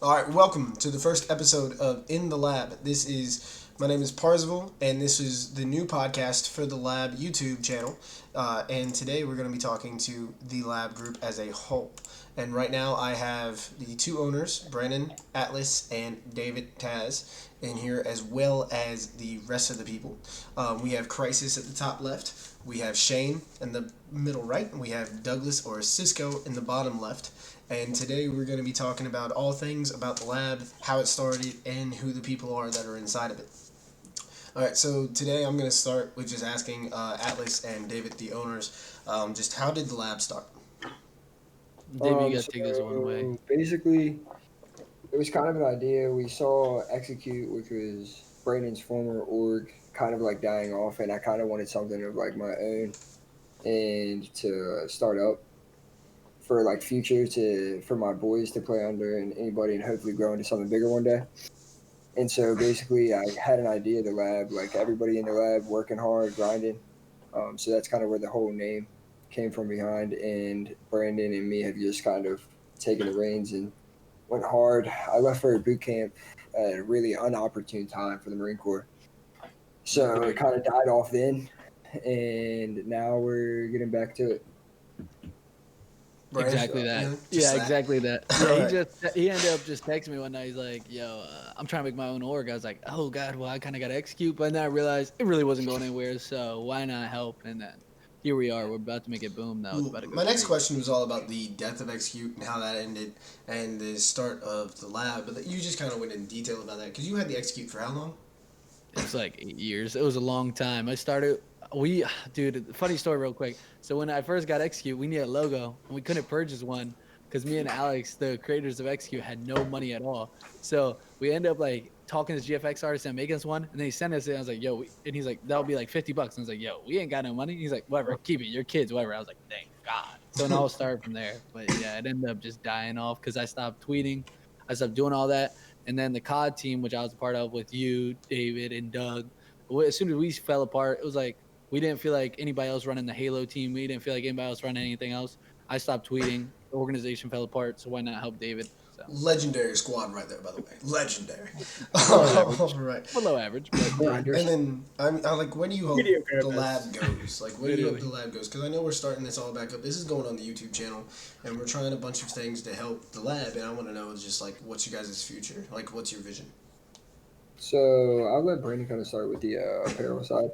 All right, welcome to the first episode of In the Lab. My name is Parzival, and this is the new podcast for the Lab YouTube channel. And today we're going to be talking to the Lab group as a whole. And right now I have the two owners, Brandon Atlas and David Taz, in here, as well as the rest of the people. We have Crisis at the top left. We have Shane in the middle right. And we have Douglas or Cisco in the bottom left. And today we're going to be talking about all things about the lab, how it started, and who the people are that are inside of it. All right, so today I'm going to start with just asking Atlas and David, the owners, just how did the lab start? David, you gotta take this one away. Basically, it was kind of an idea. We saw Execute, which was Brandon's former org, kind of like dying off, and I kind of wanted something of like my own and to start up for like future to for my boys to play under and anybody and hopefully grow into something bigger one day. And so basically, I had an idea. The lab, like everybody in the lab, working hard, grinding. So that's kind of where the whole name came from behind. And Brandon and me have just kind of taken the reins and went hard. I left for a boot camp at a really unopportune time for the Marine Corps. So it kind of died off then, and now we're getting back to it. Brandon? Exactly that. Just Yeah, exactly that. Yeah, Alright. he ended up just texting me one night. He's like, "Yo, I'm trying to make my own org." I was like, "Oh God, well I kind of got to execute," but then I realized it really wasn't going anywhere. So why not help? And then here we are. We're about to make it boom. Now it's about to go My next crazy. question was all about the death of Execute and how that ended and the start of the lab, but you just kind of went in detail about that because you had the Execute for how long? It was like 8 years. It was a long time. I started. Dude, funny story, real quick. So when I first got Execute, we needed a logo, and we couldn't purchase one because me and Alex, the creators of Execute, had no money at all. So we ended up like talking to GFX artists and making us one, and then he sent us it. I was like, "Yo," and he's like, "That'll be like $50." And I was like, "Yo, we ain't got no money." He's like, "Whatever, keep it. Your kids, whatever." I was like, "Thank God." So now I'll start from there. But yeah, it ended up just dying off because I stopped tweeting, I stopped doing all that. And then the COD team, which I was a part of with you, David, and Doug, as soon as we fell apart, it was like we didn't feel like anybody else running the Halo team. We didn't feel like anybody else running anything else. I stopped tweeting. The organization fell apart, so why not help David? So Legendary squad right there, by the way. Legendary. below All average, right. below average, but yeah. And then I like, when do you hope Mediocre the at lab best. goes? Like, when do you hope Literally. the lab goes? Because I know we're starting this all back up. This is going on the YouTube channel, and we're trying a bunch of things to help the lab. And I want to know just like, what's you guys' future? Like, what's your vision? So I'll let Brandon kind of start with the apparel side.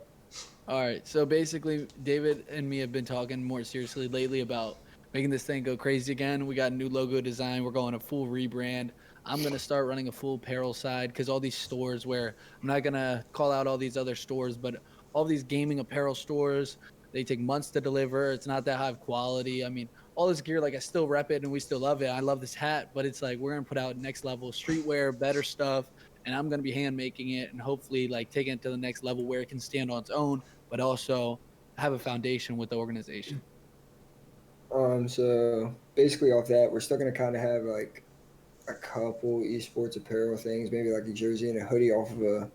All right. So basically, David and me have been talking more seriously lately about making this thing go crazy again. We got a new logo design. We're going a full rebrand. I'm going to start running a full apparel side because all these stores where I'm not going to call out all these other stores, but all these gaming apparel stores, they take months to deliver. It's not that high of quality. I mean, all this gear, like I still rep it and we still love it. I love this hat, but it's like we're going to put out next level streetwear, better stuff. And I'm going to be hand making it and hopefully like taking it to the next level where it can stand on its own but also have a foundation with the organization. So basically off that, we're still gonna kind of have like a couple esports apparel things, maybe like a jersey and a hoodie off of a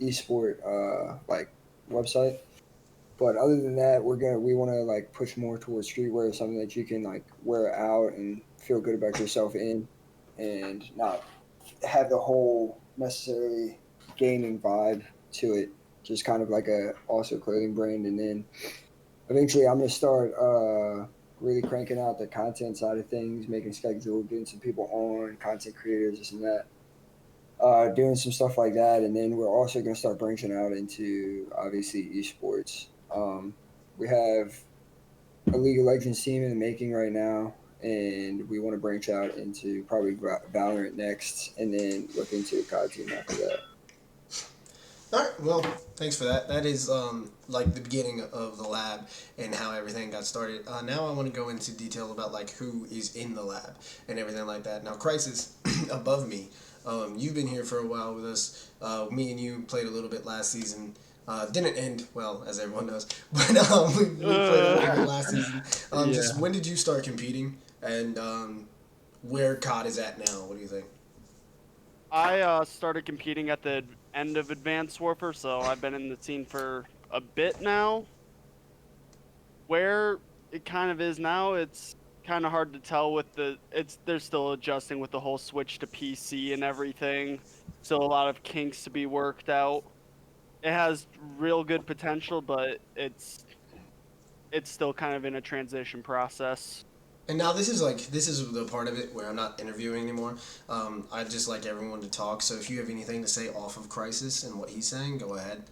esport like website. But other than that, we want to like push more towards streetwear, something that you can like wear out and feel good about yourself in, and not have the whole necessarily gaming vibe to it. Just kind of like a also clothing brand, and then eventually I'm gonna start really cranking out the content side of things, making schedule, getting some people on, content creators, this and that. Doing some stuff like that, and then we're also going to start branching out into obviously esports. We have a League of Legends team in the making right now, and we want to branch out into probably Valorant next, and then look into a COD team after that. All right. Well, thanks for that. That is like the beginning of the lab and how everything got started. Now I want to go into detail about like who is in the lab and everything like that. Now, Crisis, above me, you've been here for a while with us. Me and you played a little bit last season. Didn't end well, as everyone knows, but we played a little bit last season. Yeah. Just when did you start competing, and where COD is at now? What do you think? I started competing at the end of Advanced Warfare, so I've been in the scene for a bit now. Where it kind of is now, it's kind of hard to tell with they're still adjusting with the whole switch to PC and everything. Still a lot of kinks to be worked out. It has real good potential, but it's still kind of in a transition process. And now this is the part of it where I'm not interviewing anymore. I'd just like everyone to talk. So if you have anything to say off of Crisis and what he's saying, go ahead.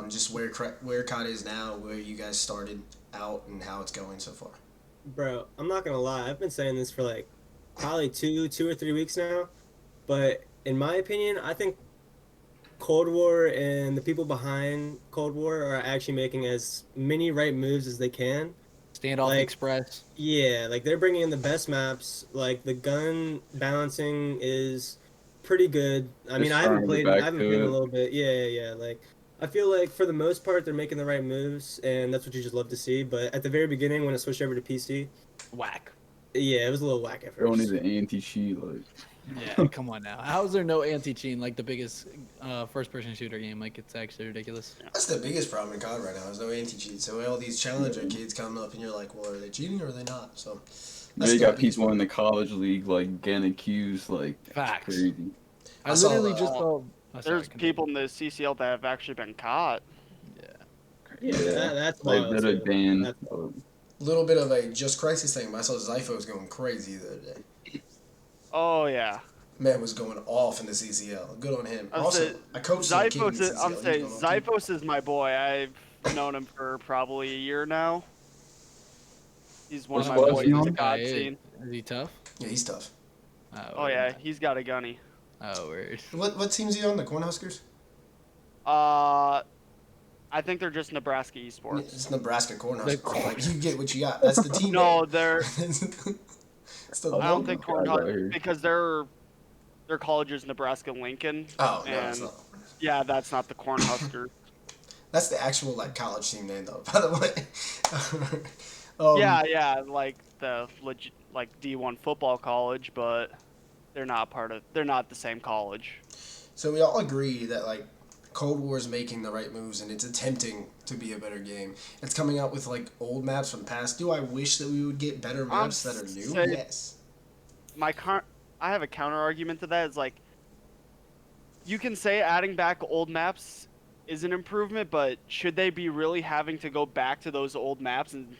Just where COD is now, where you guys started out, and how it's going so far. Bro, I'm not gonna lie. I've been saying this for like probably two or 3 weeks now. But in my opinion, I think Cold War and the people behind Cold War are actually making as many right moves as they can. Standoff Like- Express. Yeah, like they're bringing in the best maps. Like the gun balancing is pretty good. I mean, Just I haven't trying to played. get back I haven't to played in a it. little bit. Yeah. Like I feel like for the most part they're making the right moves, and that's what you just love to see. But at the very beginning, when it switched over to PC, Whack. yeah, it was a little whack at They don't first. need the anti-cheat. Like, Yeah, come on now. How is there no anti-cheat in like the biggest first-person shooter game? Like, it's actually ridiculous. That's the biggest problem in COD right now. There's no anti-cheat. So all these challenger kids come up, and you're like, well, are they cheating or are they not? So they the got biggest people in the college league like getting accused. Like, it's Facts. crazy. I saw literally that. just saw. Oh, sorry, There's continue. people in the CCL that have actually been caught. Yeah, that's Like, wild. they're too. Dan. That's- little bit of a Just Crisis thing. But I saw Zyphos going crazy the other day. Oh yeah. Man was going off in the CCL. Good on him. I'm Also, saying, I coached some kid in Zyphos the is, CCL. I'm He was saying going off too. Zyphos is my boy. I've known him for probably a year now. He's one of my What's boys he in on? the COD Hey, scene. is he tough? Yeah, he's tough. Oh yeah, he's got a gunny. Oh, weird. What team's he on? The Cornhuskers? I think they're just Nebraska esports. It's Nebraska Cornhuskers. The Like, you get what you got. That's the team. No, name. they're. It's the I don't think guys out Cornhuskers here. because their college is Nebraska Lincoln. Oh, no, and it's not. yeah, that's not the Cornhuskers. That's the actual like college team name, though. By the way. Yeah, like the legit, like D1 football college, but they're not the same college. So we all agree that like Cold War is making the right moves and it's attempting to be a better game. It's coming out with like old maps from the past. Do I wish that we would get better maps that are new? saying- Yes. I have a counter argument to that. It's like you can say adding back old maps is an improvement, but should they be really having to go back to those old maps and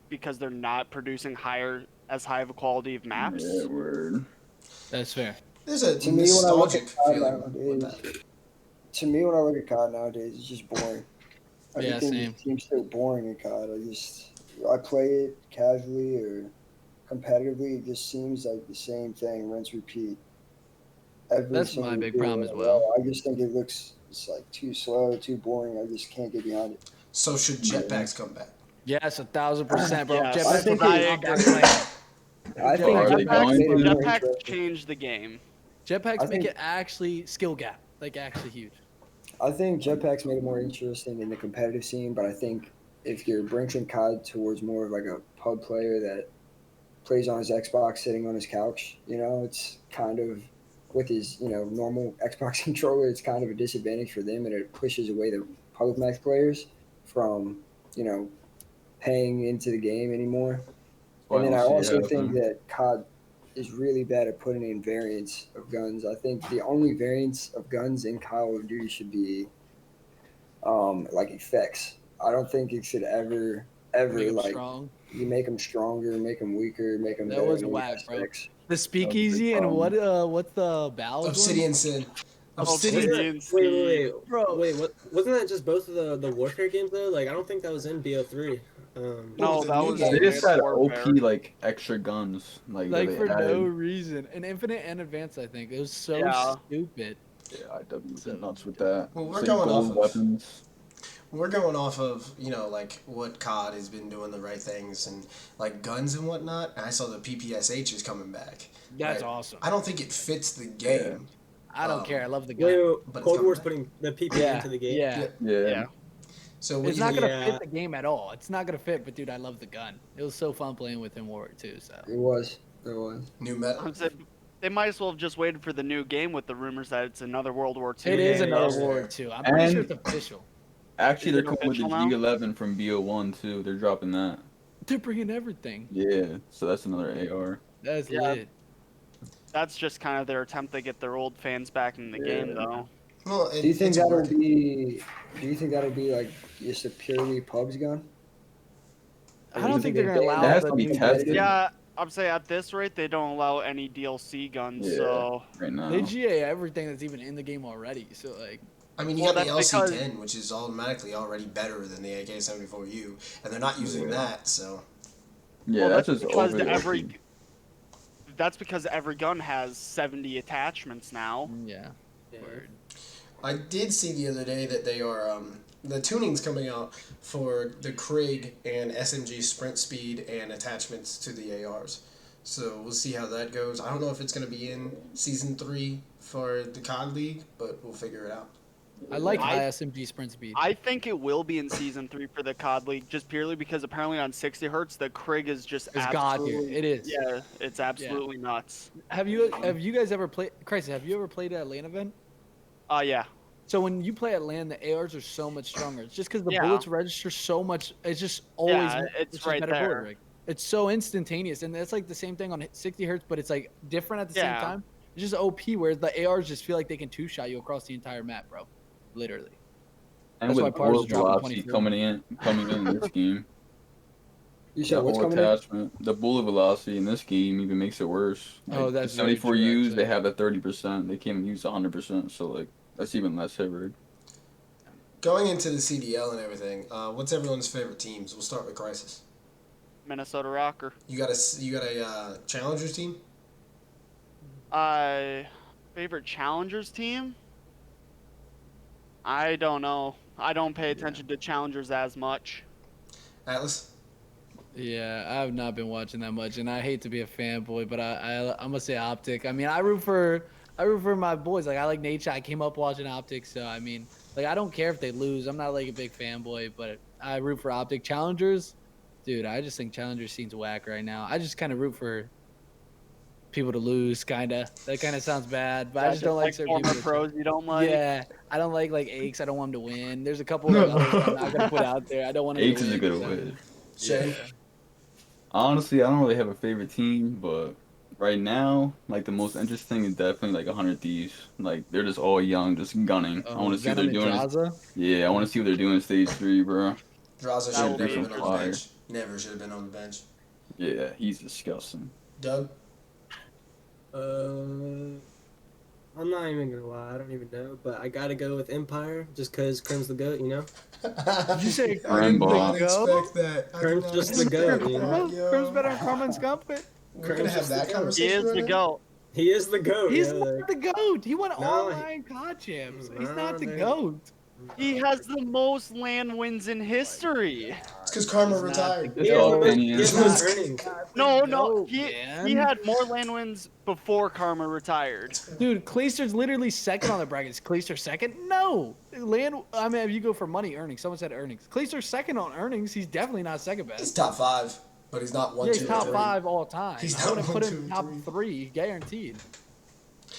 because they're not producing as high of a quality of maps? Yeah, word. That's fair. There's a To me, when I look nostalgic at COD feeling with nowadays, that. to me, when I look at COD nowadays, it's just boring. Yeah, Everything same. seems so boring in COD. I play it casually or competitively. It just seems like the same thing, rinse, repeat. Every That's my single big video problem in as a well. row. I just think it's like too slow, too boring. I just can't get behind it. So should jetpacks come back? Yes, 1,000%, bro. Yes, I Jetpacks think will it- knock that plane. I think Are they going to? Jetpacks changed the game. Jetpacks I make think- it actually skill gap, like actually huge. I think jetpacks made it more interesting in the competitive scene, but I think if you're bringing COD towards more of like a pub player that plays on his Xbox sitting on his couch, it's kind of with his, normal Xbox controller, it's kind of a disadvantage for them and it pushes away the public match players from, paying into the game anymore. And then I also think that COD is really bad at putting in variants of guns. I think the only variants of guns in Call of Duty should be like effects. I don't think it should ever Make 'em like strong. you make them stronger, make them weaker, make them That better was in whack, bro. aspects. The speakeasy and what's the Valve? Obsidian Sin. Obsidian Wait, Bro. wasn't that just both of the Warfare games though? Like, I don't think that was in BO3. No, that was They just had Warfare. OP like extra guns, like that Like they for no added. reason. And Infinite and Advanced, I think. It was so Yeah. stupid. Yeah, IW was nuts with that. Well, we're Same going gold off of- weapons. We're going off of, like what COD has been doing the right things and like guns and whatnot. And I saw the PPSH is coming back. That's Right. awesome. I don't think it fits the game. I don't Um, care. I love the Wait, gun. But it's Cold coming War's back. putting the PP Yeah. into the game. Yeah. Yeah. Yeah. So what It's do you not think? gonna Yeah. fit the game at all. It's not gonna fit, but dude, I love the gun. It was so fun playing with him War too. So It was. New meta. I'm saying they might as well have just waited for the new game with the rumors that it's another World War II. it is Yeah, another yeah. War II. I'm pretty sure And- it's official. Actually, Is they're it coming with the official now? G11 from BO1 too. They're dropping that. They're bringing everything. Yeah, so that's another AR. That's Yeah. lit. That's just kind of their attempt to get their old fans back in the game, Yeah. though. Well, Do you think it's that'll working. be? Do you think that'll be like just a purely pubs gun? I don't think they're gonna They- allow That has the to be new- tested. Yeah, I'm saying at this rate, they don't allow any DLC guns, Yeah. so Right now. They GA everything that's even in the game already. So like, I mean, you Well, got the that's because- LC10, which is automatically already better than the AK-74U, and they're not using Yeah. that, so. Yeah, well, that's just because over. that's because every gun has 70 attachments now. yeah. Word. I did see the other day that they are the tuning's coming out for the Krig and SMG sprint speed and attachments to the ARs. So we'll see how that goes. I don't know if it's going to be in season 3 for the COD League, but we'll figure it out. I like I- high SMG sprint speed. I think it will be in season 3 for the COD League, just purely because apparently on 60 hertz the Krig is just It's God absolutely. here. It is. Yeah, it's absolutely nuts. Have you guys ever played? Christ, have you ever played at LAN event? Yeah. So when you play at LAN, the ARs are so much stronger. It's just because the Yeah. bullets register so much. It's just always. Yeah, it's just right better bullet there. rig. It's so instantaneous, and that's like the same thing on 60 hertz, but it's like different at the Yeah. same time. It's just OP, whereas the ARs just feel like they can two-shot you across the entire map, bro. Literally. And That's why with Pars is bullet dropping velocity 23. coming in this game, You that said what's whole coming in? attachment, the bullet velocity in this game even makes it worse. Oh, Like, that's the very 74 true, U's actually. they have at 30%. They can't use 100%, so like that's even less hit rate. Going into the CDL and everything, what's everyone's favorite teams? We'll start with Crisis. Minnesota Rocker. You got a Challengers team? Favorite Challengers team? I don't know. I don't pay attention to Challengers as much. Atlas? Yeah, I have not been watching that much, and I hate to be a fanboy, but I'm gonna say Optic. I mean, I root for my boys. Like I like Nate. I came up watching Optic, so I mean, like I don't care if they lose. I'm not like a big fanboy, but I root for Optic. Challengers, dude, I just think Challengers scene's whack right now. I just kind of root for people to lose, kinda. That kind of sounds bad, but I just don't like certain former people. to- pros you don't like. Yeah, I don't like Aches. I don't want him to win. There's a couple of others I'm not gonna put out there. I don't want him Aches to is win. a good so- win. Shane? Honestly, I don't really have a favorite team, but right now, like the most interesting is definitely like 100 Thieves. Like they're just all young, just gunning. I want to see what they're Venom and doing. Draza? Yeah, I want to see what they're doing in stage 3, bro. Draza should That have will never be been on the fire. bench. Never should have been on the bench. Yeah, he's disgusting. Doug? I'm not even gonna lie, I don't even know, but I gotta go with Empire just because Krim's the goat, you know. Did you say I did Rambo? not Go? expect that. I did Krim's not just the expect goat, that, you know? yo. Krim's better than Karma and Scumpet. We're gonna Krim's have just that the goat. He conversation. is right the now? GOAT. He is the goat. He's yeah, not like, the GOAT. He won No, online COD champs. He's No, not the dude. GOAT. He has the most land wins in history. It's because Karma He's not retired. the he all has opinions. the most earnings. No, GOAT, he man. had more land wins before Karma retired. Dude, Clayster's literally second on the brackets. Clayster second? No. I mean, if you go for money, earnings. Someone said earnings. Clayster's second on earnings. He's definitely not second He's best. top 5, but he's not 1, Yeah, 2, he's or top 3. 5 all time. He's I not wouldn't 1, put 2, him or top 3. 3, guaranteed.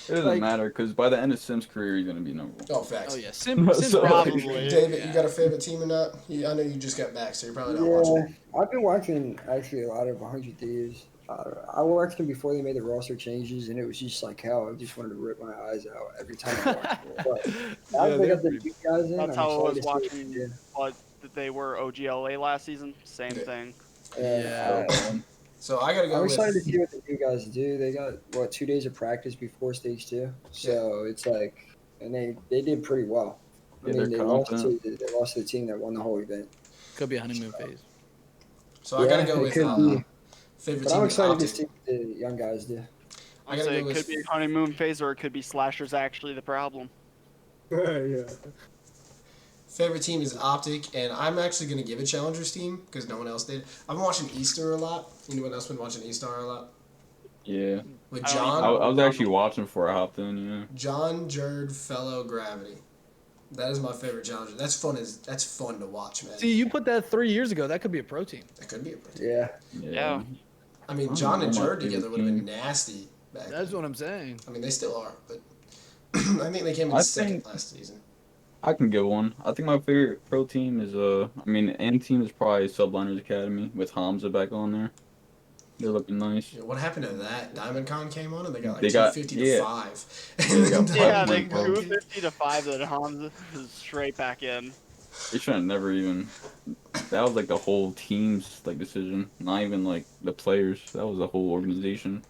It doesn't Like- matter because by the end of Sim's career, he's gonna be number 1. Oh, facts. Oh, yeah. Sim's So- Probably. David, Yeah. you got a favorite team or not? I know you just got back, so you're probably not watching. Yeah, I've been watching actually a lot of 100 Thieves. I watched them before they made the roster changes, and it was just like hell. I just wanted to rip my eyes out every time I watched it. But now Yeah, they they're got the pretty- new guys in. That's I'm how I was excited to see watching. it. But they were OGLA last season. Same Yeah. thing. Yeah. So I gotta go I'm with. excited to see what the new guys do. They got 2 days of practice before stage 2, so it's like, and they did pretty well. I Yeah, mean, they're they lost confident. to the team that won the whole event. Could be a honeymoon phase. So I gotta Yeah, go it with could be. favorite But team. I'm is excited to Optic. see what the young guys do. I I'd gotta say go it with- could be a honeymoon phase or it could be Slashers actually the problem. yeah. Favorite team is Optic, and I'm actually gonna give it Challengers team because no one else did. I've been watching Easter a lot. Anyone else been watching Easter a lot? Yeah, With I don't John, I was actually watching before I hopped in. Yeah. John, Jerd, Fellow, Gravity. That is my favorite Challenger. That's fun to watch, man. See, you put that 3 years ago. That could be a pro team. That could be a pretty. Yeah. Yeah. I mean, I John don't and know my Jerd together would have favorite been nasty back That's then. what I'm saying. I mean, they still are, but I think they came in I second think- last season. I can get one. I think my favorite pro team is and team is probably Subliners Academy with Hamza back on there. They're looking nice. Yeah, what happened to that? Diamond Con came on and they got like They got- 250 yeah. to 5. They got Yeah, Five they point grew five. 50 to 5 that Hamza is straight back in. They should have never even. That was like the whole team's like decision, not even like the players. That was the whole organization.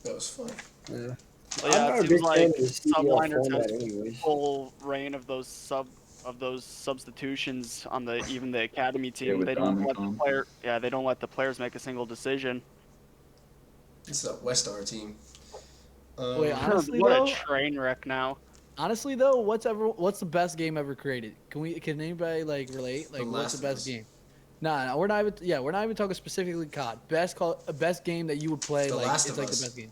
That was fun. Yeah. But yeah, I'm not it a seems big like fan of the CDL Subliners format has anyways. full reign of those substitutions on the even the academy team. with They don't Diamond let the Con. they don't let the players make a single decision. It's a West Star team. Wait, honestly, what though- a train wreck now. Honestly though, what's the best game ever created? Can anybody like relate? Like The what's Last the of best Us. game? Nah, we're not even talking specifically COD. Best game that you would play The like Last it's of like Us. the best game.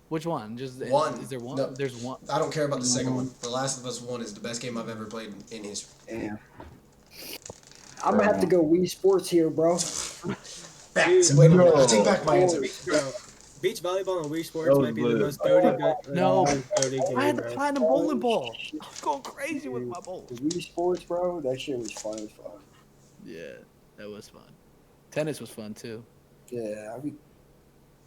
Which one? Just One. Is there one? No. There's one. I don't care about the second one. The Last of Us 1 is the best game I've ever played in history. Damn. I'm gonna have to go Wii Sports here, bro. Back. Dude, Wait a minute. no. I take back my answer. Bro, beach volleyball and Wii Sports That might be was the lit. most dirty good. No. dirty game, I had the bro. platinum bowling ball. I was going crazy with my bowl. The Wii Sports, bro, that shit was fun as fuck. Yeah, that was fun. Tennis was fun too. Yeah, I mean,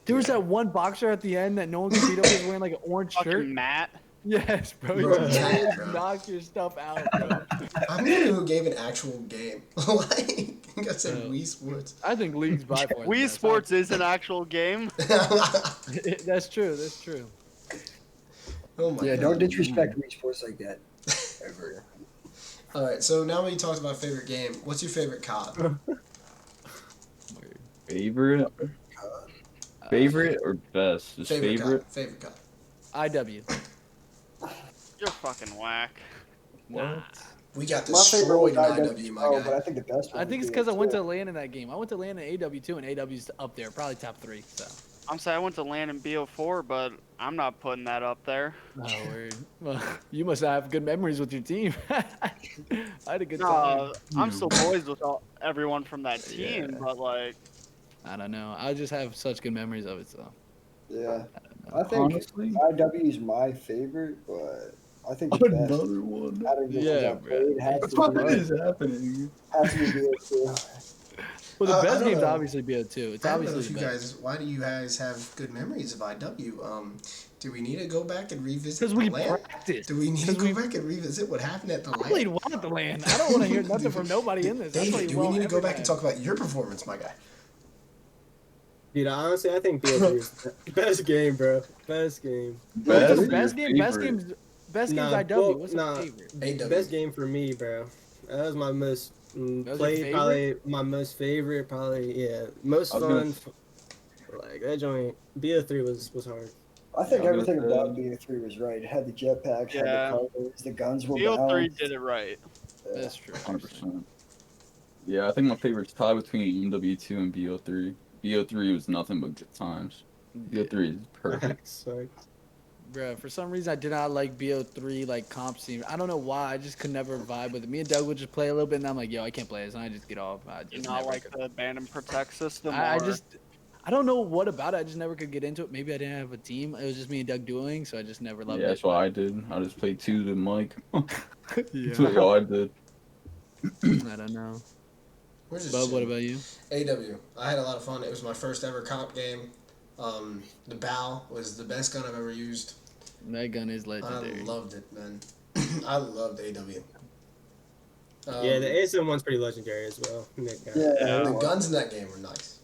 There was that one boxer at the end that no one could beat up. He was wearing like an orange shirt. Fucking Matt. Yes, bro. You Bro, just yeah, bro. knock your stuff out, bro. I'm the one who gave an actual game. Like, I think I said Oh. Wii Sports. I think League's by far. the Wii best. Sports is an actual game. That's true. That's true. Oh my yeah, god. don't disrespect Wii Sports like that. Ever. Alright, so now we talked about favorite game. What's your favorite COD? Favorite or best? Just favorite. COD. Favorite COD. IW. You're fucking whack. Nah. We got My favorite was destroyed in IW, IW, my bro, guy. but I think the best one I think would it's be because I went to it. LAN in that game. I went to LAN in AW too, and AW's up there, probably top 3. So. I'm sorry, I went to land in BO4, but I'm not putting that up there. Oh, word. Well, you must have good memories with your team. I had a good time. No, I'm still boys with everyone from that team, Yeah. but like, I don't know. I just have such good memories of it. So. Yeah, I think Honestly, IW is my favorite, but I think the best another one. out of the Yeah, ones I bro. played has What to is be happening? BO2. Well, the I best don't game's know. obviously BO2. It's I don't know obviously if the you best. guys. Why do you guys have good memories of IW? Do we need to go back and revisit Because the we LAN? practiced. Do we need to 'Cause go we- back and revisit what happened at the I LAN? played well at the LAN. I don't want to hear nothing from nobody in this. I David, played do we well need to go every back and time. talk about your performance, my guy? Dude, honestly, I think BO3 is the best game, bro. Best game. Best, or best your game. Best favorite? game's. Best Nah, game's IW. well, What's nah. your favorite? AW. Best game for me, bro. That was my most That was your played, favorite? probably my most favorite, probably yeah, most I was fun. gonna- Like that joint, BO3 was hard. I think Yeah, I was everything gonna about BO3 was right. It had the jetpacks, Yeah. had the colors, the guns were BO3 balanced. did it right. Yeah. That's true. 100%. Yeah, I think my favorite's tied between MW2 and BO3. BO3 was nothing but good times. BO3 is perfect. Sorry. Bro, for some reason I did not like BO3 like comp scene. I don't know why. I just could never vibe with it. Me and Doug would just play a little bit, and I'm like, yo, I can't play this, and I just get off. I You just not never like could. the abandon protect system. I or- just, I don't know what about it. I just never could get into it. Maybe I didn't have a team. It was just me and Doug dueling, so I just never loved Yeah, it. that's what I did. I just played 2 to Mike. Yeah. That's what all I did. I don't know. We're just Bub, what chilling. about you? AW. I had a lot of fun. It was my first ever comp game. The bow was the best gun I've ever used. That gun is I legendary. loved it, man. I loved AW. Yeah, the ASM one's pretty legendary as well. Nick got it. Yeah, The it was. guns in that game were nice.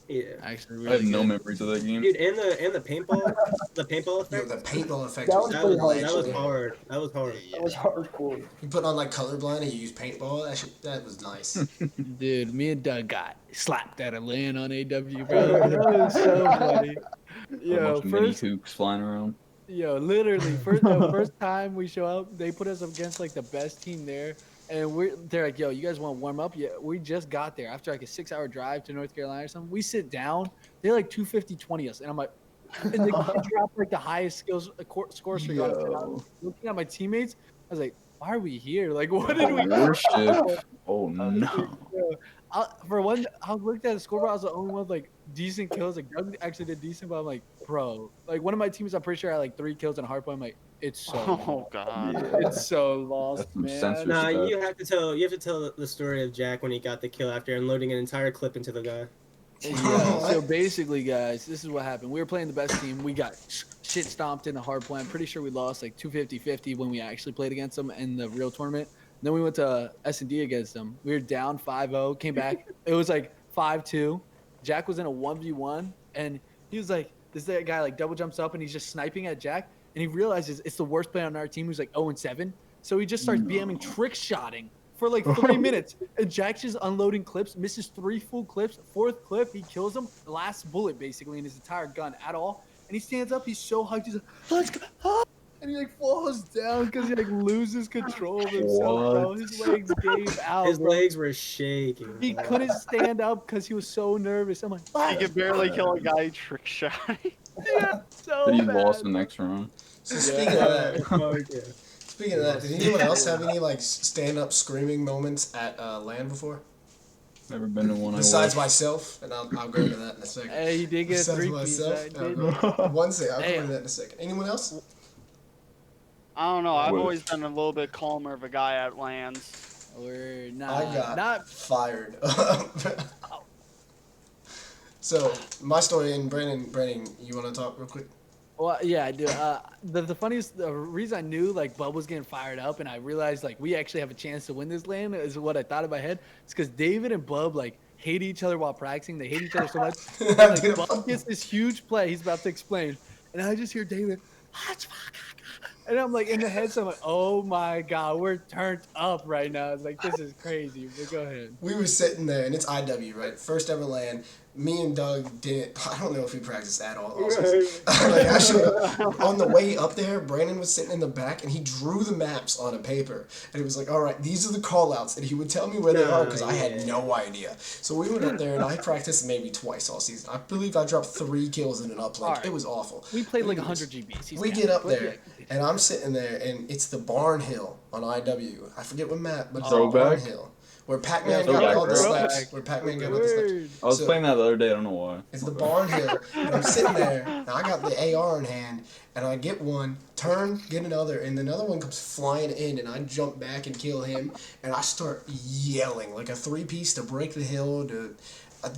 Yeah. Actually, I really have no good. memories of that game. Dude, and the paintball, the paintball Yo, effect. the paintball effect That was, was That pretty was, hard, that was actually. hard. That was hard. That was hardcore. You put on like colorblind and you use paintball. That was nice. Dude, me and Doug got slapped at a LAN on AW, bro. That was so funny. A Yo, bunch of mini first, kooks flying around. yo, literally, first time we show up, they put us up against like the best team there, and they're like, yo, you guys want to warm up? Yeah, we just got there after like a 6-hour drive to North Carolina or something. We sit down, they're like 250-20 us, and I'm like, and the kid dropped like the highest scores for us. And I was looking at my teammates, I was like, why are we here? Like, what did we do? Worship. Oh no. For one, I looked at the scoreboard. I was the only one with like decent kills. Like Doug actually did decent, but I'm like, bro. Like one of my teams, I'm pretty sure had like 3 kills and a hard point. I'm like, it's so Oh God. Yeah. it's so lost, That's some man. censorship. Nah, Respect. you have to tell the story of Jack when he got the kill after unloading an entire clip into the guy. Yeah, so basically, guys, this is what happened. We were playing the best team. We got shit stomped in the hard point. I'm pretty sure we lost like 250-50 when we actually played against them in the real tournament. Then we went to S&D against them. We were down 5-0, came back. It was like 5-2. Jack was in a 1v1, and he was like, this guy like double jumps up, and he's just sniping at Jack, and he realizes it's the worst player on our team who's like 0-7. So he just starts BMing trick shotting for like 3 minutes, and Jack's just unloading clips, misses 3 full clips. 4th clip, he kills him. The last bullet basically in his entire gun at all. And he stands up, he's so hyped, he's like, let's go. Ah! And he like falls down because he like loses control of himself, bro. His legs gave out. His bro. legs were shaking. He bro. couldn't stand up because he was so nervous. I'm like, He could barely kill a guy trick shot. yeah, so Then he bad. lost the next round. So speaking of that, Fuck yeah. speaking of that, did anyone else have any like stand up screaming moments at LAN before? Never been to one. Besides I myself, and I'll go into that in a second. Hey, he did get a Besides 3-piece. myself, I did. one second, I'll go Hey. into that in a second. Anyone else? I don't know. I've What? always been a little bit calmer of a guy at lands. We're I not. got Not. fired. So my story, and Brandon, you want to talk real quick? Well, yeah, I do. The funniest, the reason I knew like Bub was getting fired up, and I realized like we actually have a chance to win this land is what I thought in my head. It's because David and Bub like hate each other while practicing. They hate each other so much. And, like, Dude, Bub gets this huge play. He's about to explain, and I just hear David, "Let's fuck." And I'm like in the head, so I'm like, oh my god, we're turned up right now. It's like this is crazy. But go ahead. We were sitting there, and it's IW, right? First ever LAN. Me and Doug didn't. I don't know if we practiced at all. Also. Like actually, on the way up there, Brandon was sitting in the back, and he drew the maps on a paper, and he was like, "All right, these are the callouts," and he would tell me where they are because I had no idea. So we went up there, and I practiced maybe twice all season. I believe I dropped 3 kills in an uplink. Alright. It was awful. We played like Anyways, 100 GBs. He's we counting, get up but there, and I'm sitting there, and it's the Barn Hill on IW. I forget what map, but it's the Throwback? Barn Hill. Where Pac-Man Yeah, got all the throwback. snipes. Where Pac-Man got all the snipes. Word. was So- playing that the other day. I don't know why. It's the Barn Hill, and I'm sitting there, and I got the AR in hand, and I get one, turn, get another, and another one comes flying in, and I jump back and kill him, and I start yelling like a 3-piece to break the hill to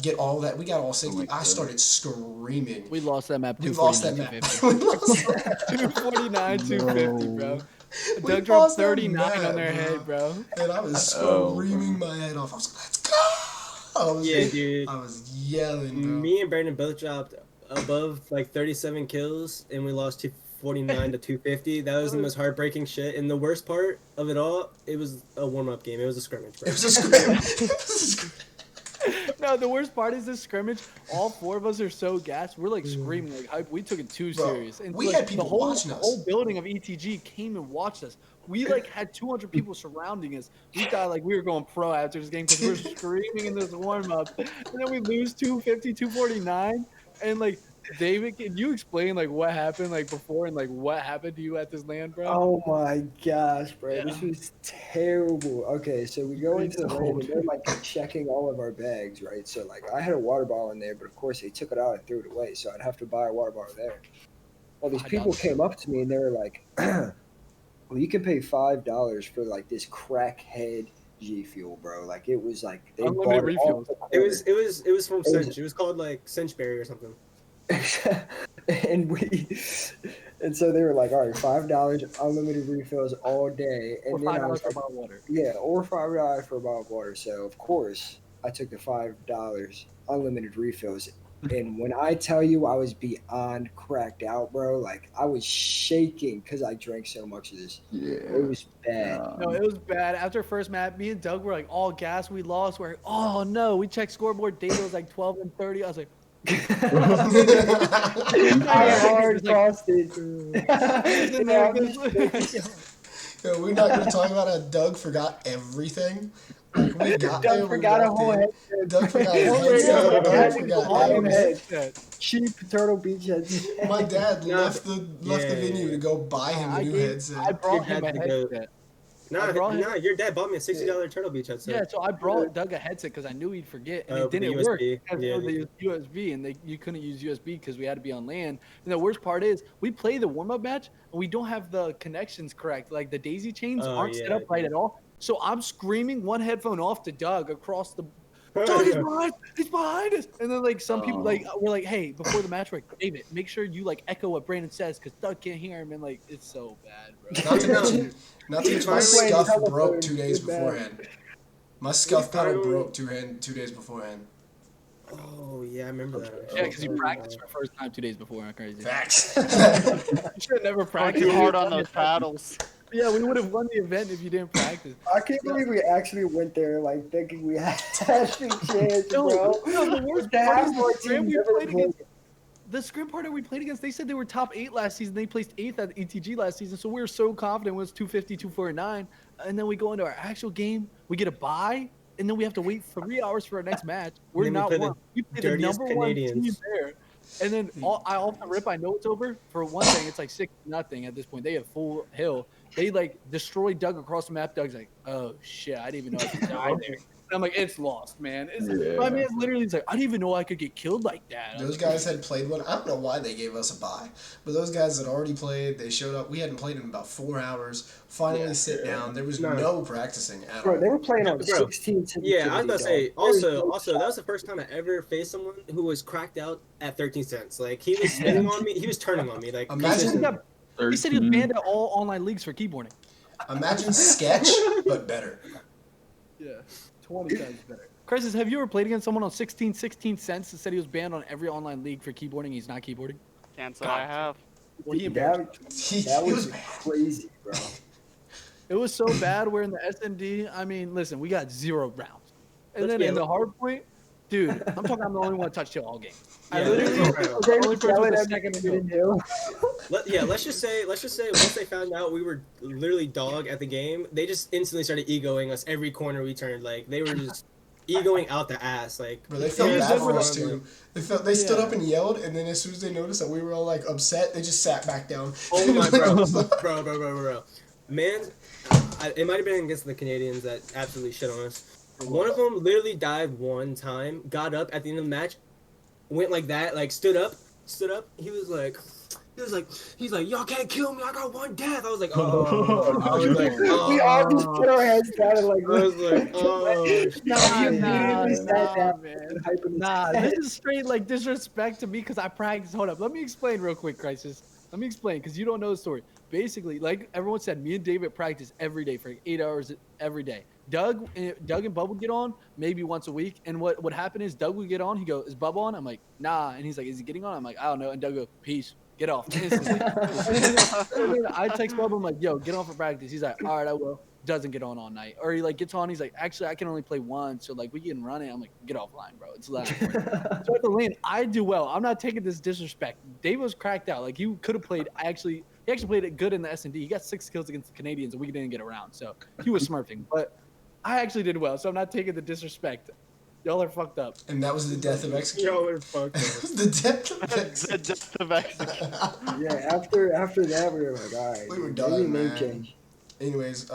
get all that. We got all 60. my I God. started screaming. We lost that map. We lost that 249, map. We lost 249, 250, bro. We Doug dropped lost that 39 map, on their bro. head, bro. And I was Oh, screaming bro. my head off. I was like, let's go! I was, Yeah, dude. I was yelling, bro. Me and Brandon both dropped above like 37 kills, and we lost 249 to 250. That was the most heartbreaking shit. And the worst part of it all, it was a warm-up game. It was a scrimmage, bro. It was a scrimmage. It was a scrimmage. No, the worst part is this scrimmage. All 4 of us are so gassed. We're like screaming, like hype. We took it too Bro, serious. And we like, had people the whole, watching the us. whole building of ETG came and watched us. We like had 200 people surrounding us. We thought like we were going pro after this game because we were screaming in this warm up, and then we lose 250, 249, and like. David, can you explain like what happened like before and like what happened to you at this land, bro? Oh my gosh, bro. Yeah. This was terrible. Okay, so we go into the land and they're like checking all of our bags, right? So like I had a water bottle in there, but of course they took it out and threw it away, so I'd have to buy a water bottle there. Well, these $5. people came up to me and they were like, well, you can pay $5 for like this crackhead G Fuel, bro. Like it was like they Unlimited bought it off refills. the It was from It was- Cinch. It was called like Cinchberry or something. and so they were like, all right, $5 unlimited refills all day, and Or then I $5 was for like, bottled water. yeah, or $5 for a bottle of water. So of course I took the $5 unlimited refills, and when I tell you I was beyond cracked out, bro, like I was shaking because I drank so much of this. Yeah. It was bad. No, it was bad. After first map, me and Doug were like all gas. We lost. We're like, oh no. We checked scoreboard data was like 12 and 30. I was like, I hard crossed it. yeah, Yo, we're not going to talk about how Doug forgot everything. Like, we got there, Doug we forgot a walked whole in. headset. Doug forgot his Oh, headset. yeah, Doug yeah, forgot yeah, everything. yeah. Cheap Turtle Beach headset. My dad No, left the yeah. venue to go buy him a new I headset. brought Your him a dad had to go- headset. Nah, brought him- nah, your dad bought me a $60 Turtle Beach headset. Yeah, so I brought Doug a headset because I knew he'd forget, and Oh, it but the didn't work. USB, Because yeah. the USB, and you couldn't use USB because we had to be on LAN. And the worst part is, we play the warm-up match, and we don't have the connections correct. Like, the daisy chains Oh, aren't set yeah, up right yeah. at all. So I'm screaming one headphone off to Doug across the Doug is behind. He's behind us. And then like some people like we're like, hey, before the match, we're like, David, make sure you like echo what Brandon says because Doug can't hear him. And like it's so bad, bro. Not to mention, my Finally, scuff telephone broke 2 days is bad. beforehand. My scuff pedal finally- broke 2 days beforehand. Oh yeah, I remember that. Yeah, because you practiced for the first time 2 days before. Crazy. Facts. You should have never Going practiced. too hard on those paddles. Yeah, we would have won the event if you didn't practice. I can't believe we actually went there, like thinking we had a chance, bro. No, the worst The part is half-court the scrim team we never played against. played. The scrim partner we played against, they said they were top 8 last season. They placed 8th at ETG last season, so we were so confident it was 250, 249. And then we go into our actual game, we get a bye, and then we have to wait 3 hours for our next match. We're then we not play the one. We play the dirtiest number one team Canadians. there. And then off the rip, I know it's over. For one thing, it's like 6-0 at this point. They have full hill. They like destroyed Doug across the map. Doug's like, oh shit, I didn't even know I could die there. And I'm like, it's lost, man. My man's literally like, I didn't even know I could get killed like that. Those guys had played one. I don't know why they gave us a bye, but those guys had already played. They showed up. We hadn't played in about 4 hours. Finally sit down. There was no practicing at Bro, all. they were playing on Bro, 16 Yeah, I was about to say. dog. There was Also, no that was the first time I ever faced someone who was cracked out at 13 cents. Like he was spinning on me. He was turning on me. Like Imagine- consistently. He said he was banned at all online leagues for keyboarding. Imagine sketch, but better. Yeah, 20 times better. Crisis, have you ever played against someone on 16 cents and said he was banned on every online league for keyboarding? He's not keyboarding. Can't say I have. Well, he embarrassed That, He that was was bad. crazy, bro. It was so bad. We're in the SMD. I mean, listen, we got 0 rounds. And Let's then be in the honest. hard point, dude, I'm talking. I'm the only one to touch tail all game. I Yeah, literally yeah. was the only person with a second to go. Let's just say once they found out we were literally dog at the game, they just instantly started egoing us every corner we turned. Like they were just egoing out the ass. Like Bro, they felt Yeah, bad they for were us like- too. They stood Yeah. up and yelled, and then as soon as they noticed that we were all like upset, they just sat back down. oh my bro. Man, it might have been against the Canadians that absolutely shit on us. One of them literally died one time, got up at the end of the match, went like that, like stood up. He's like, y'all can't kill me. I got one death. I was like, oh. I was like, oh. We all just put our heads down and like, I was like, oh. Nah, immediately sat down man. and hyping his Nah, head. this is straight like disrespect to me because I practice. Hold up, let me explain real quick, Crisis. Let me explain because you don't know the story. Basically, like everyone said, me and David practice every day for like 8 hours every day. Doug and Bub would get on maybe once a week, and what would happen is Doug would get on. He go, "Is Bub on?" I'm like, "Nah," and he's like, "Is he getting on?" I'm like, "I don't know." And Doug go, "Peace, get off." Instantly. And then I text Bub. I'm like, "Yo, get on for practice." He's like, "All right, I will." Doesn't get on all night, or he like gets on. He's like, "Actually, I can only play once, so like we can run it." I'm like, "Get offline, bro. It's 11." So at the lane, I do well. I'm not taking this disrespect. Dave was cracked out. Like he could have played. He actually played it good in the S&D. He got 6 kills against the Canadians, and we didn't get around. So he was smurfing. But I actually did well, so I'm not taking the disrespect. Y'all are fucked up. And that was the death of Execute. Y'all are fucked That up. was the death of The Execute. death of execution. Yeah, after that, we were like, all right. We were dude, done, maybe name man. change. Anyways,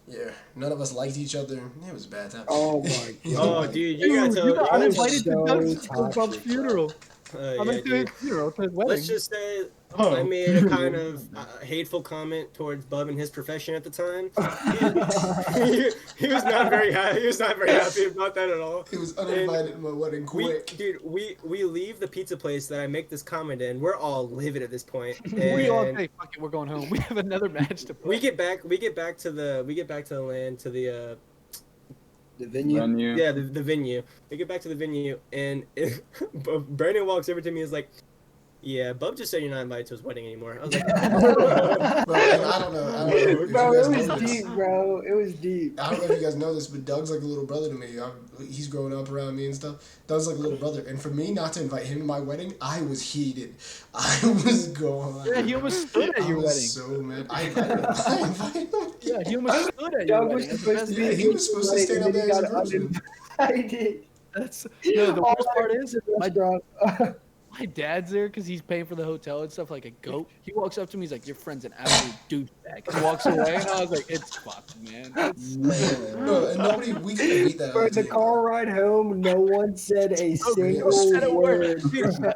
yeah, none of us liked each other. It was a bad time. Oh my Yeah. Oh, god. dude, you gotta Dude, you got tell. uninvited so to Bub's toxic, funeral. Yeah, I'm into his dude. funeral, to his wedding. Let's just say I made a kind of hateful comment towards Bub and his profession at the time. He was not very happy. He was not very happy about that at all. He was uninvited to my wedding quick. We leave the pizza place that I make this comment in. We're all livid at this point. We all And say, "Fuck it, we're going home. We have another match to play." we get back to the land to the The venue. Venue. yeah the venue. We get back to the venue and Brandon walks over to me and is like, "Yeah, Bub just said you're not invited to his wedding anymore." I was like, Bro, and I don't know if Bro, you it guys was know this. deep, bro. It was deep. I don't know if you guys know this, but Doug's like a little brother to me. He's growing up around me and stuff. Doug's like a little brother. And for me not to invite him to my wedding, I was heated. I was going. Yeah, he almost stood at I your was wedding. so mad. I invited him. Yeah, he almost stood at your Doug was wedding. That's the supposed best to be. Yeah, thing. he was supposed to stand up there as a groomsman. uninvited. That's no. The worst part is my restaurant. my dad's there because he's paying for the hotel and stuff like a goat. He walks up to me, he's like, "Your friend's an absolute douchebag," and walks away. And I was like, "It's fucked, man." It's Bro, and we could have beat that. For other the team. car ride home, no one said a single said a word. Dude,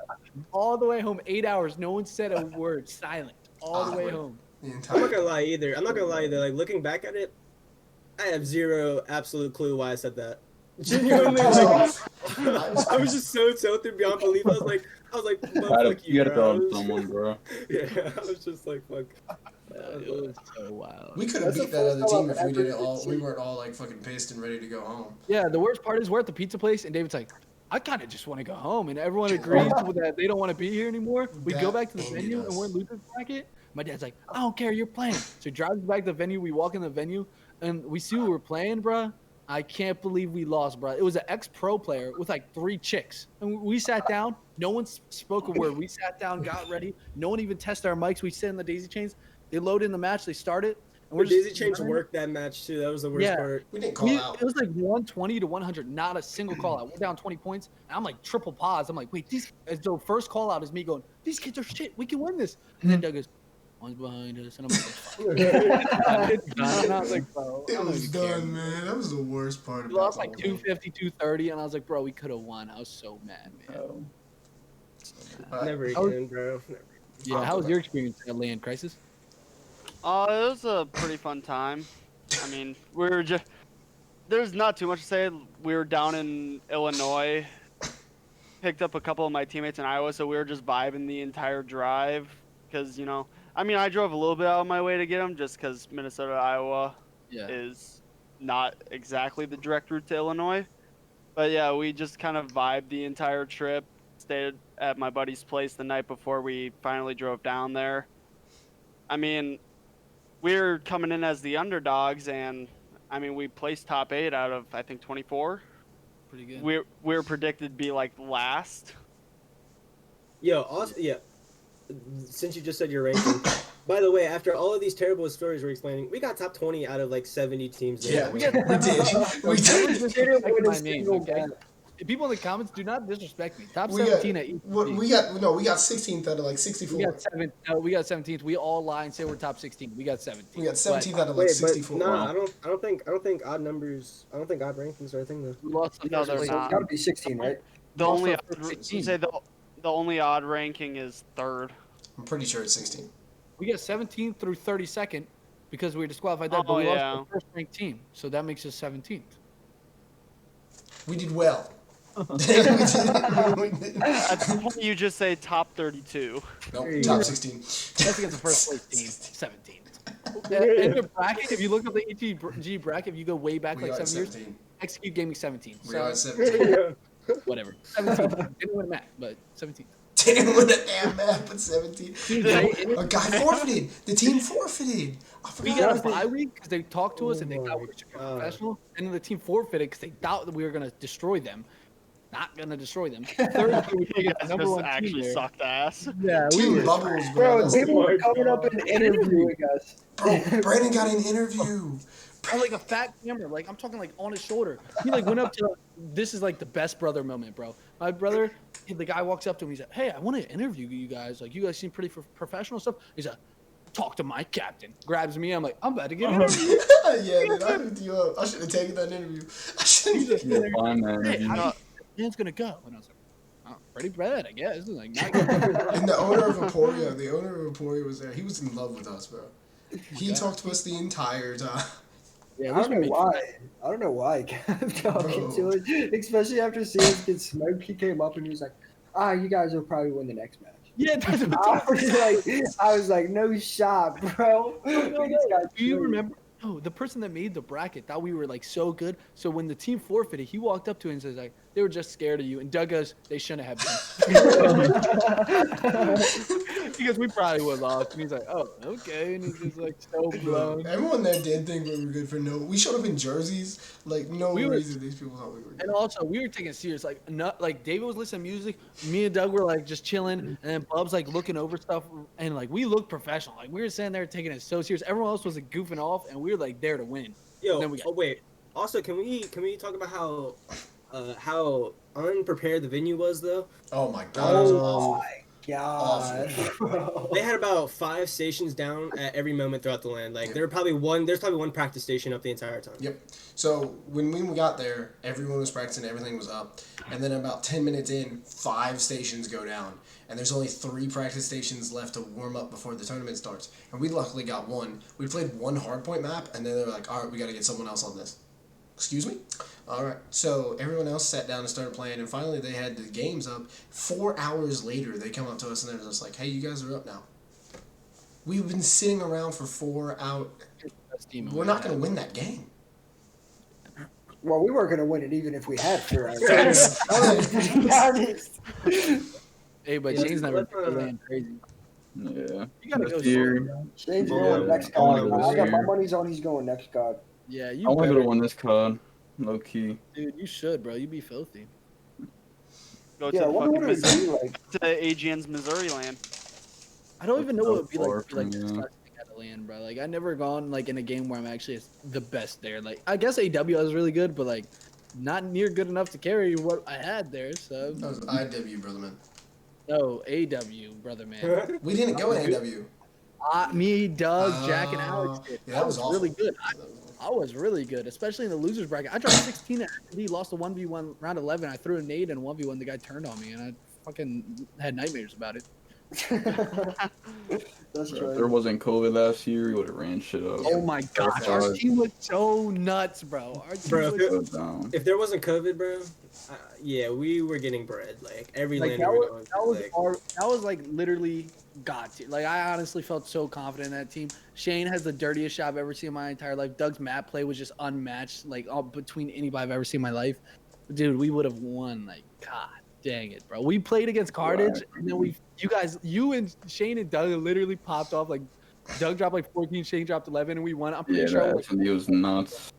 all the way home, 8 hours. No one said a word. Silent all the way Awkward. home. The I'm entire. not gonna lie either. I'm not gonna lie either. Like looking back at it, I have zero absolute clue why I said that. Genuinely, like, I was just so tilted beyond belief. I was like, well, fuck You you, gotta bro. throw I on was- someone, bro. Yeah, I was just like, fuck. It was so wild. We could have That's beat the that first other time team I've if we ever did it all. We seen- weren't all like fucking pissed and ready to go home. Yeah, the worst part is we're at the pizza place, and David's like, "I kind of just want to go home," and everyone agrees that they don't want to be here anymore. We go That back to the ended venue, us. and we're in loser's bracket. My dad's like, "I don't care, you're playing." So he drives back to the venue. We walk in the venue, and we see who we're playing, bruh. I can't believe we lost, bruh. It was an ex-pro player with like 3 chicks, and we sat down. No one spoke a word. We sat down, got ready. No one even tested our mics. We sit in the daisy chains. They load in the match. They started, and We're just Daisy Chains running. worked that match too. That was the worst Yeah. part. We didn't call out. It was like 120 to 100, not a single call out. We're down 20 points. And I'm like triple pause. I'm like, wait, these. As though first call out is me going, these kids are shit. We can win this. And then Doug goes, one's behind us, and I'm like, it's done. And I was like, bro, I It don't was even care. done, man. That was the worst part. We about lost the like whole thing. 250, 230, and I was like, bro, we could have won. I was so mad, man. Never I was- again, bro. Never. Yeah, how was your experience at Land Crisis? It was a pretty fun time. I mean, we were just. There's not too much to say. We were down in Illinois, picked up a couple of my teammates in Iowa, so we were just vibing the entire drive. Because, you know, I mean, I drove a little bit out of my way to get them just because Minnesota, Iowa Yeah. is not exactly the direct route to Illinois. But yeah, we just kind of vibed the entire trip. Stayed at my buddy's place the night before we finally drove down there. I mean, we're coming in as the underdogs, and I mean, we placed top 8 out of I think 24. Pretty good. We're predicted to be like last. Yo, also, yeah. Since you just said your ranking, by the way, after all of these terrible stories we're explaining, we got top 20 out of like 70 teams. there. Yeah, we did. We did. Just Didn't respect win a my name, single okay? match. People in the comments do not disrespect me. Top We got- 17 at each. We got 16th out of like 64. We got 7. No, we got 17th. We all lie and say we're top 16. We got 17. We got 17th out of like Wait, 64. but no, I don't think odd numbers. I don't think odd rankings are a thing though. We lost the No, first they're place. So it's not. got to be 16, right? The Also only for 16. say the only odd ranking is third. I'm pretty sure it's 16. We get 17th through 32nd because we were disqualified that, but Oh, we yeah. lost the first ranked team, so that makes us 17th. We did well. we did. At some point, you just say top 32. Nope, There you top go. 16. That's against the first place team, 17th. In the bracket, if you look up the ETG bracket, if you go way back We like are 7 years, 17. Execute gave me 17. We are So 17. whatever. 17. Didn't win a match, but 17. Didn't win a damn map, but 17. Dude, A guy forfeited. The team forfeited. I We forgot got a about bye that. week because they talked to us and they Oh thought my we were super God. professional, and then the team forfeited because they thought that we were gonna destroy them. Not gonna destroy them. Third, we You figured the guys number just one team actually there. sucked ass. Yeah, we Team were. bubbles, bro. Bro, That's people Oh were my coming up and interviewing us. Bro, Brandon got an interview. I like a fat camera, like I'm talking like on his shoulder. He like went up to. This is like the best brother moment, bro. My brother, the guy walks up to him. He's like, "Hey, I want to interview you guys. Like, you guys seem pretty professional stuff." He's like, "Talk to my captain." Grabs me. I'm like, "I'm about to get interviewed." Yeah, dude, I hooked you up. I should have taken that interview. I should have. Yeah, fine, man. Hey, You- how man's gonna go? And I was like, "Oh, pretty bad, I guess." Like, not good. And the owner of Emporia was there. He was in love with us, bro. He talked to us the entire time. Yeah, I we don't know made why. I don't know why he kept talking to us, especially after seeing us get smoked. He came up and he was like, you guys will probably win the next match." Yeah, that's what I was like, no shot, bro. These guys Do you smoked. remember? Oh, the person that made the bracket thought we were like so good. So when the team forfeited, he walked up to it and says like, "They were just scared of you." And Doug goes, "They shouldn't have been." He goes, "We probably would have lost." And he's like, "Oh, okay." And he's just like so blown. Everyone there did think we were good for no. We showed up in jerseys. Like no We were- reason these people thought we were good. And also, we were taking it serious. Like, not like David was listening to music. Me and Doug were like just chilling, and then Bub's like looking over stuff, and like we looked professional. Like we were sitting there taking it so serious. Everyone else was like goofing off, and we were like there to win. Yo, Then we got- oh wait. Also, can we talk about how how unprepared the venue was though. Oh my god. Oh my god. They had about 5 stations down at every moment throughout the land. Like there's probably one practice station up the entire time. Yep. So when we got there, everyone was practicing, everything was up, and then about 10 minutes in, 5 stations go down, and there's only 3 practice stations left to warm up before the tournament starts. And we luckily got one. We played one hardpoint map, and then they were like, "All right, we got to get someone else on this." Excuse me? All right. So everyone else sat down and started playing, and finally they had the games up. 4 hours later, they come up to us and they're just like, "Hey, you guys are up now." We've been sitting around for 4 hours. We're not going to win that game. Well, we weren't gonna win it even if we had 4 hours. Facts. To be honest. Hey, but Yeah, Shane's never let's, been land crazy. Yeah. You gotta go This year, solo. Shane's Yeah, going next I wanna god. go I got my here. money's on he's going next god. Yeah, I you want better. to win this COD, low key. Dude, you should, bro. You be filthy. Go Yeah, I to the wonder fucking what it would Missouri, be like. to AGN's Missouri land. I don't even know what it would be So far like to be like from you. disgusting at a land, bro. Like I never gone like in a game where I'm actually the best there. Like I guess AW was really good, but like not near good enough to carry what I had there. So That was IW, brother man. no AW, brother man. We didn't go in AW. Me, Doug, Jack, and Alex did. Yeah, that was awful. really good. I was really good, especially in the losers bracket. I dropped 16 at D, lost a 1v1 round 11. I threw a nade and 1v1. The guy turned on me, and I fucking had nightmares about it. That's If right. there wasn't COVID last year, we would have ran shit up. Oh my gosh, our team was so nuts, bro. Our team Bro, was Go down. If there wasn't COVID, bro, yeah, we were getting bread. Like every like land that we were was, going that to, was like, our, that was like literally God tier. Like I honestly felt so confident in that team. Shane has the dirtiest shot I've ever seen in my entire life. Doug's map play was just unmatched, like all between anybody I've ever seen in my life. Dude, we would have won. Like God dang it, bro. We played against Carnage, and then you and Shane and Doug literally popped off. Like Doug dropped like 14, Shane dropped 11, and we won. I'm pretty Yeah, sure. that Like, SMU was nuts.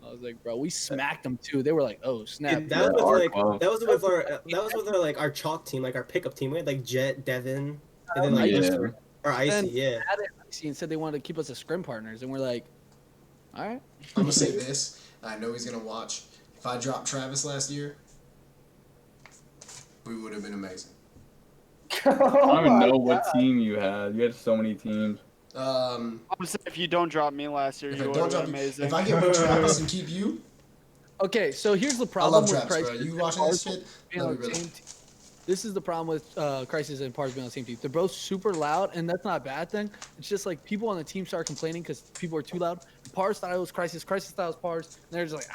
I was like, bro, we smacked them too. They were like, oh snap. Dude, that was our with like club. that was with our like our chalk team, like our pickup team. We had like Jet, Devin, and then like Icy. Yeah. or Icy. Then- Yeah. Had it icy and said they wanted to keep us as scrim partners, and we're like, all right. I'm gonna say this. I know he's gonna watch. If I dropped Travis last year, we would have been amazing. I don't even know what team you had. You had so many teams. Um, I'm saying if you don't drop me last year, if you I would don't have drop been you, amazing. if I get rid of Travis and keep you, Okay, so here's the I problem love with Travis, bro. Crisis. You watching this shit? being Love on you, the brother. same team. This is the problem with Crisis and Pars being on the same team. They're both super loud, and that's not a bad thing. It's just like people on the team start complaining because people are too loud. Pars thought it was Crisis, Crisis thought it was Pars, and they're just like,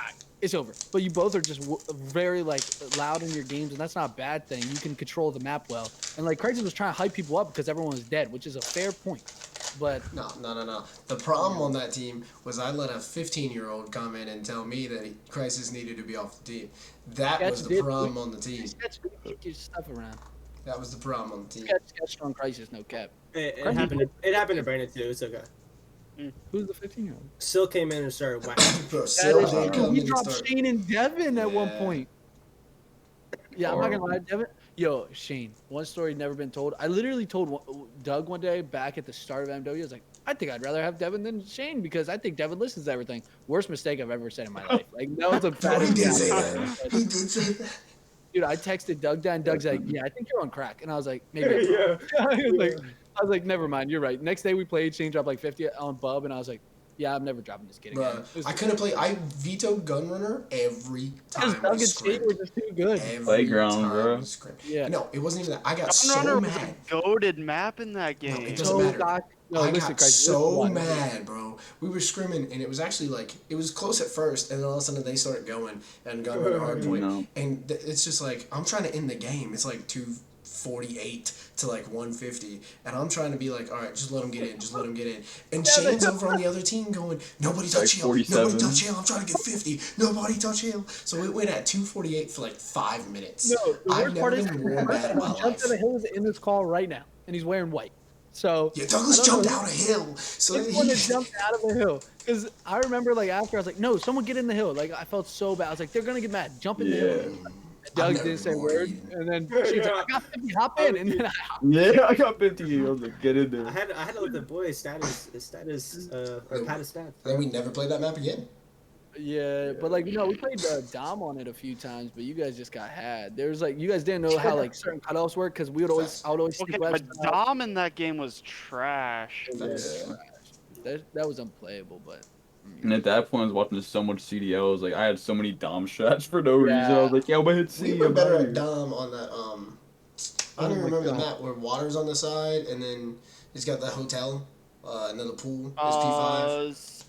it's over. But you both are just very like loud in your games, and that's not a bad thing. You can control the map well. And like Crisis was trying to hype people up because everyone was dead, which is a fair point. But No. The problem on that team was I let a 15-year-old come in and tell me that Crisis needed to be off the team. That Sketch was the did- problem on the team. Sketch, keep your stuff around. That was the problem on the team. Sketch on Crisis, no cap. It Crazy. happened. It happened to Brandon too. It's okay. Who's the 15-year-old? Still came in and started whacking. Bro, That Sil is did true. come He in and dropped start. Shane and Devin at one Yeah. point. Yeah, I'm not gonna lie, Horrible. Devin. Yo, Shane, one story never been told. I literally told Doug one day back at the start of MW. I was like, I think I'd rather have Devin than Shane because I think Devin listens to everything. Worst mistake I've ever said in my life. Like that was a Bro, he bad did say example. that. He did say that. Dude, I texted Doug that, and Doug's like, "Yeah, I think you're on crack." And I was like, "Maybe." yeah. I was like, "Never mind, you're right." Next day we played. Shane dropped like 50 on Bub, and I was like, "Yeah, I'm never dropping this kid again." Bruh, I couldn't play. I vetoed Gunrunner every Because time. Doug we and Shane were scrimped. just too good. Every Playground, time bro. we scrimped. Yeah. No, it wasn't even that. I got so Gunrunner was mad. a goaded map in that No, game. it doesn't matter. No, I listen, got Crisis, so listen, what? mad, bro. We were scrimming, and it was actually like it was close at first, and then all of a sudden they started going and got rid of hardpoint, No. and it's just like I'm trying to end the game. It's like 248 to like 150, and I'm trying to be like, all right, just let him get in, just let him get in. And Shane's over on the other team going, nobody touch Like him, 47. nobody touch him. I'm trying to get 50, nobody touch him. So it went at 248 for like 5 minutes. No, the I've worst never part is been more mad in my jumped life. out of hill is in this call right now, and he's wearing white. So Yeah, Douglas I don't jumped know. out a hill. So He's the one that jumped out of the hill. Because I remember, like, after I was like, no, someone get in the hill. Like, I felt so bad. I was like, they're going to get mad. Jump in the hill. Yeah. Doug never didn't say a been word. more And then she's like, I got 50, hop in. And then I hopped. Yeah, I got 50. I was like, get in I there. had to let the boys status or pad of stats. Then we never played that map again. Yeah, but like we played Dom on it a few times, but you guys just got had. There's like you guys didn't know how like certain cutoffs work because I would always Okay, sneak but webs out. Dom in that game was trash. It was trash. That was unplayable, but. And at that point, I was watching so much CDLs. Like I had so many Dom shots for no reason. I was like, "Yeah, I'm gonna hit C." We were I'm better outta at here. Dom on that. I don't even my remember the God. map where water's on the side, and then it's got that hotel, another pool. It's P5.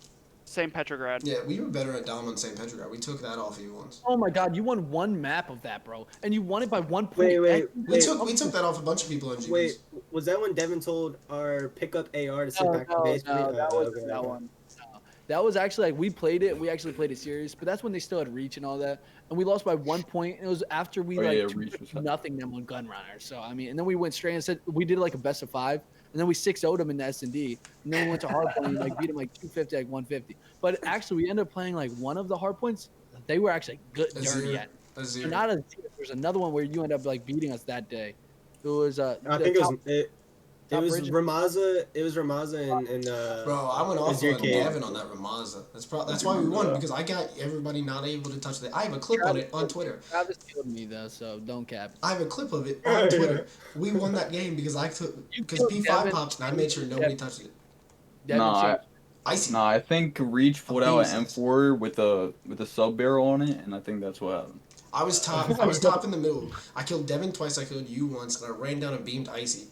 St. Petrograd. Yeah, we were better at Dom on St. Petrograd. We took that off you once. Oh my God, you won one map of that, bro, and you won it by 1 point. Wait. We took that off a bunch of people on GBs. Wait, was that when Devin told our pickup AR to sit back in base? No, that wasn't that one. No. That was actually like we played it. We actually played it serious, but that's when they still had reach and all that, and we lost by 1 point. And it was after we Reach was nothing them on Gunrunner. So I mean, and then we went straight and said we did like a best of 5. And then we 6-0'd them in the S&D. And then we went to hardpoint and like beat them like 250, like 150. But actually, we ended up playing like one of the hardpoints. They were actually good, dirty at. So not a. There's another one where you end up like beating us that day. It was. I think it was Ramaza. It was Ramaza and Bro, I went off Azir on Cave. Devin on that Ramaza. That's why we won, because I got everybody not able to touch it. I have a clip on it on Twitter. Travis killed me though, so don't cap. I have a clip of it on Twitter. We won that game because P5 Devin. popped and I made sure nobody touched it. Devin said- Icy. Nah, I think Reach pulled out an Beast. M4 with a sub barrel on it, and I think that's what happened. I was top in the middle. I killed Devin twice, I killed you once, and I ran down and beamed Icy.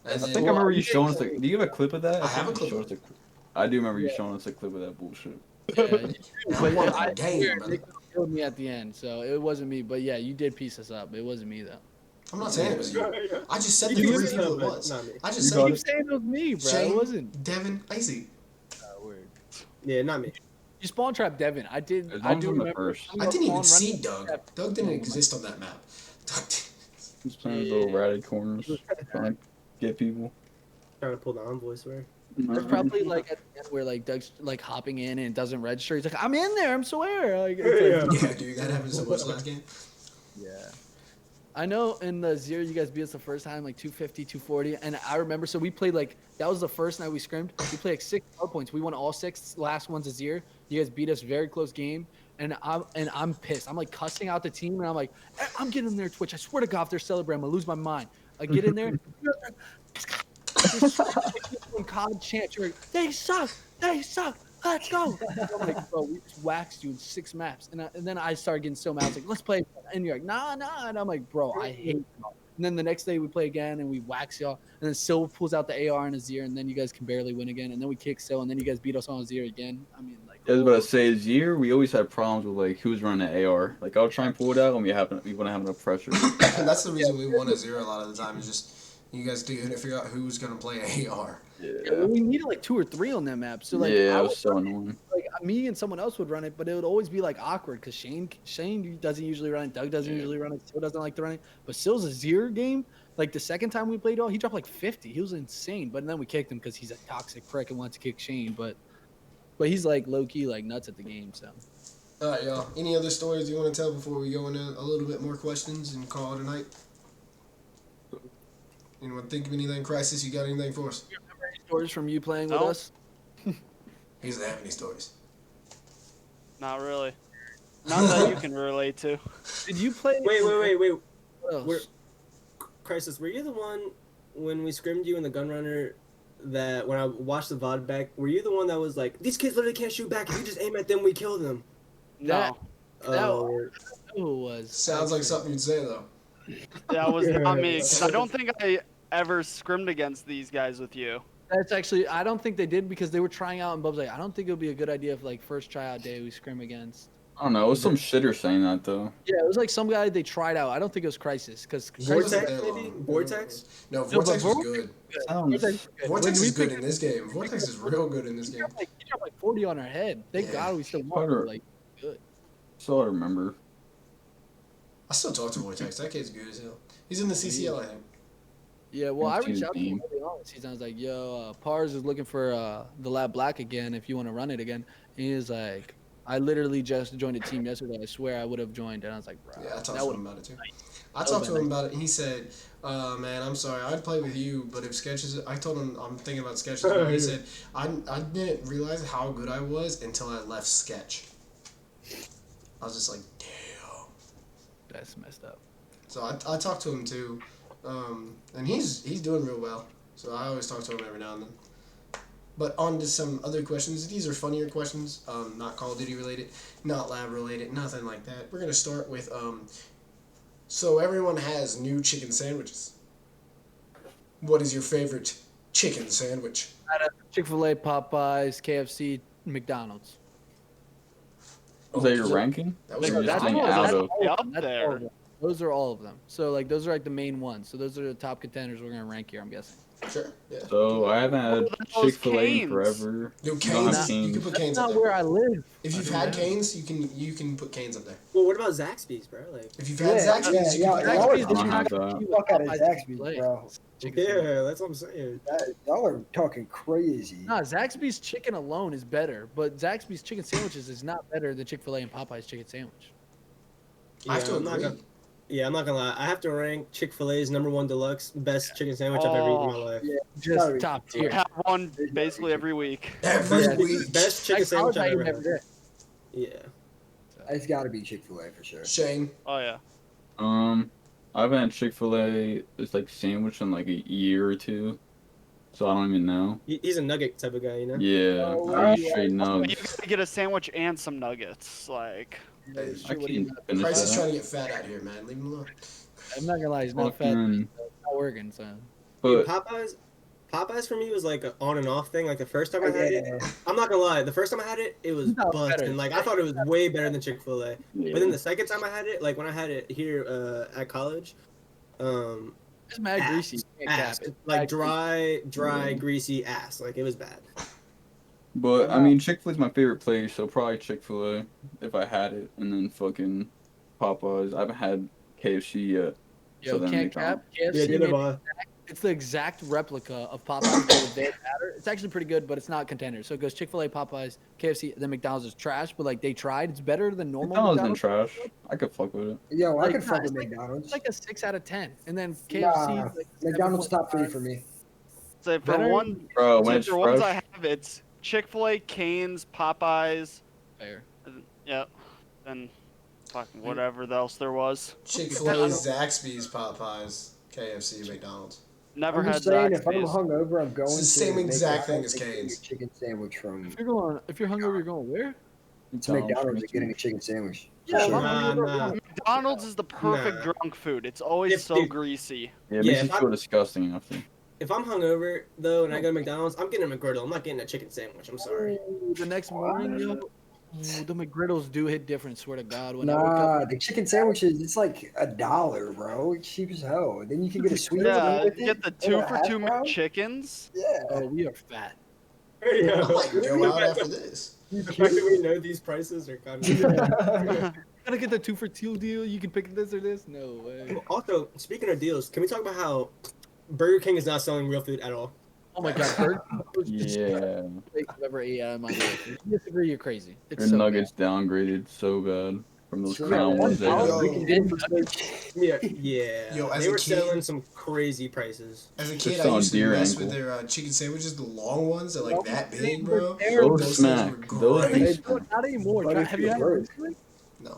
And I then, think I remember you showing us. Do you have a clip of that? I have a think you clip showed of us I do remember you showing us a clip of that bullshit. Yeah, you do, I but won I the game, swear, brother. Nick killed me at the end, so it wasn't me. But yeah, you did piece us up. It wasn't me though. I'm not saying it was you. I just said the You three said people it, it but was. not me. I just You said got You it. saying it was me, bro? Shane, It wasn't. Devin, Icy. Word. Yeah, not me. You spawn trapped Devin. I did. As I long as do I'm the remember. first. I didn't even spawn see running- Doug. Doug didn't exist on that map. He's playing his little ratted corners, trying to get people. Trying to pull the envoy swear. It's probably like at the end where like Doug's like hopping in and it doesn't register. He's like, I'm in there. I'm swear. Like, it's like, Yeah, dude, that happened so much last game. yeah. I know in the Zero you guys beat us the first time like 250, 240, and I remember so we played like that was the first night we scrimmed. We played like 6 power points. We won all 6. Last one's a Zero. You guys beat us very close game, and I'm pissed. I'm like cussing out the team, and I'm like, I'm getting in their Twitch. I swear to God, if they're celebrating, I'm gonna lose my mind. I get in there. COD chant. You're like, they suck. Let's go. I'm like, bro, we just waxed you in 6 maps. And then I started getting so mad. I was like, let's play. And you're like, nah. And I'm like, bro, I hate y'all. And then the next day we play again and we wax y'all. And then Sil pulls out the AR and a Azir. And then you guys can barely win again. And then we kick Sil. And then you guys beat us on Azir again. I mean, like. I was about to say, this year we always had problems with like who's running the AR. Like I'll try and pull it out, and we wouldn't have enough pressure. And that's the reason we won a Zero a lot of the time. Is just you guys couldn't figure out who's gonna play AR. Yeah, we needed like 2 or 3 on that map. So like, yeah, I it would was so run it, annoying. like me and someone else would run it, but it would always be like awkward because Shane doesn't usually run it, Doug doesn't usually run it, Sil doesn't like to run it. But Sil's a Zero game. Like the second time we played, he dropped like 50. He was insane. But then we kicked him because he's a toxic prick and wanted to kick Shane. But he's like low key like nuts at the game. So All right, y'all. Any other stories you want to tell before we go into a little bit more questions and call it a night? Anyone think of anything? Crisis, you got anything for us? any stories from you playing with No. us? He doesn't have any stories. Not really. None that you can relate to. Did you play? Wait. What else? We're, Crisis, were you the one when we scrimmed you in the Gunrunner that when I watched the VOD back, were you the one that was like, these kids literally can't shoot back. If you just aim at them, we kill them? No, That- Who it was? Sounds like something you'd say though. that was not me. 'Cause I don't think I ever scrimmed against these guys with you. That's actually I don't think they did because they were trying out and Bub's like I don't think it would be a good idea if like first tryout day we scrim against. I don't know. It was some shitter saying that though. Yeah, it was like some guy they tried out. I don't think it was Crisis because Vortex, wasn't there maybe? long. Vortex? No, but Vortex was Vortex- good. Sounds. Vortex is good in this game. Vortex is real good in this game. He dropped like 40 on our head. Thank Yeah. God we still won. Harder. Like good. So I remember. I still talk to Vortex. That kid's good as hell. He's in the CCL, I think. Yeah, well, I I've seen reached his out to him game. early on. Season. I was like, "Yo, Pars is looking for the Lab Black again. If you want to run it again." And he was like, "I literally just joined a team yesterday. I swear I would have joined." And I was like, "Bro, Yeah, I talked that to would." him about it too. I talked to him about it, and he said, "Man, I'm sorry. I'd play with you, but if Sketches," I told him I'm thinking about Sketches. And he said, "I didn't realize how good I was until I left Sketch." I was just like, damn. That's messed up. So I talked to him too, and he's doing real well. So I always talk to him every now and then. But on to some other questions. These are funnier questions, not Call of Duty related, not lab related, nothing like that. We're gonna start with so everyone has new chicken sandwiches. What is your favorite chicken sandwich? Chick-fil-A, Popeyes, KFC, McDonald's. Was that your so ranking? That was Or your just That's hang all- out that's of? all Yeah, of up them. That's there. all of them. Those are all of them. So like those are like the main ones. So those are the top contenders we're gonna rank here. I'm guessing. Sure, yeah. So I haven't had those Chick-fil-A in Canes. forever. No, Don't Canes. have You can Canes. put That's Canes up not there. where I live. If you've I had don't know. Canes, you can put Canes up there. Well, what about Zaxby's, bro? Like, If you've had Zaxby's, you can put y'all Canes up are there. I don't have that. Fuck out of Zaxby's, bro. yeah, that's what I'm saying. Y'all are talking crazy. Nah, Zaxby's chicken alone is better, but Zaxby's chicken sandwiches is not better than Chick-fil-A and Popeye's chicken sandwich. I have to I'm not agree. gonna. Yeah, I'm not gonna lie. I have to rank Chick-fil-A's #1 deluxe best chicken sandwich I've ever eaten in my life. Just Sorry. top I tier. have one basically every week. Every Yeah. week. Best chicken Like, sandwich I I've eat ever every had. day. Yeah. It's got to be Chick-fil-A for sure. Shane. Oh yeah. I haven't had Chick-fil-A it's like sandwich in like a year or two, so I don't even know. He's a nugget type of guy, you know. Yeah, Oh, I eat yeah. straight You nugs. gotta get a sandwich and some nuggets. Like, Hey, I What do you can't got? finish Price is that. trying to get fat out here, man. Leave him alone. I'm not gonna lie, he's not fat. Fucking- It's not working, so. Dude, But Popeyes for me was like an on and off thing. Like the first time I had it, Yeah. I'm not gonna lie. The first time I had it, it was No, busting. better. Like I thought it was way better than Chick-fil-A. yeah. But then the second time I had it, like when I had it here at college, It's mad Ass. greasy. You can't ass, cap it. like Mad greasy. dry, greasy ass. Like it was bad. But I mean, Chick-fil-A's my favorite place, so probably Chick-fil-A if I had it, and then fucking Popeyes. I haven't had KFC yet. Yo, so then can't McDonald's. cap. KFC Yeah, neither made- have I. it's the exact replica of Popeyes but with their batter. It's actually pretty good, but it's not contender. So it goes Chick-fil-A, Popeyes, KFC, then McDonald's is trash, but like they tried. It's better than normal McDonald's been McDonald's. trash. I could fuck with it. Yo, I Like, could fuck nah, with it's like- McDonald's. It's like a 6 out of 10. And then KFC Nah, is like McDonald's top 3 7.5. for me. so for Better- one, Bro, when so it's for ones I fresh, have, it's Chick-fil-A, Canes, Popeyes. Fair. Yep. Then, fucking whatever else there was. Chick-fil-A, Zaxby's, Popeyes, KFC, McDonald's. Never I'm had just saying, if I'm Zaxby's. hungover, I'm going It's the to same exact thing McDonald's as and getting Cane's. a chicken sandwich from If you're hungry, you're going where? to McDonald's and getting a chicken sandwich. Yeah, Sure. if I'm hungry, I'm Nah. going- McDonald's is the perfect Nah. drunk food. It's always If- so dude. greasy. yeah, it Yeah, makes you if feel disgusting after. If I'm hungover though, and I go to McDonald's, I'm getting a McGriddle. I'm not getting a chicken sandwich. I'm sorry. Ooh, the next morning, yo, ooh, the McGriddles do hit different. Swear to God, when I wake up, Nah, the chicken sandwiches, it's like $1, bro. It's cheap as hell. Then you can get a sweet one Yeah, with you it, get the and 2 a for hash 2 brown. McChickens. Yeah. oh, we are fat. Hey, I might go out after this. The fact that we know these prices are kind of. Gotta get the 2 for 2 deal. You can pick this or this. No way. Also, speaking of deals, can we talk about how Burger King is not selling real food at all? Oh my God, Burger King was the Yeah, steak I've ever ate out of my life. If you disagree, you're crazy. It's their so nuggets downgraded so bad from those Sure. crown ones they Yo. had. We can get them for so Yeah, yeah. Yo, as they a were kid- selling some crazy prices. As a They're kid, I selling used to deer mess ankle. with their chicken sandwiches, the long ones that like that big, They're bro. terrible. Those things smack. were Those great. things No, not anymore. But if Have you you're had it broke- recently? No.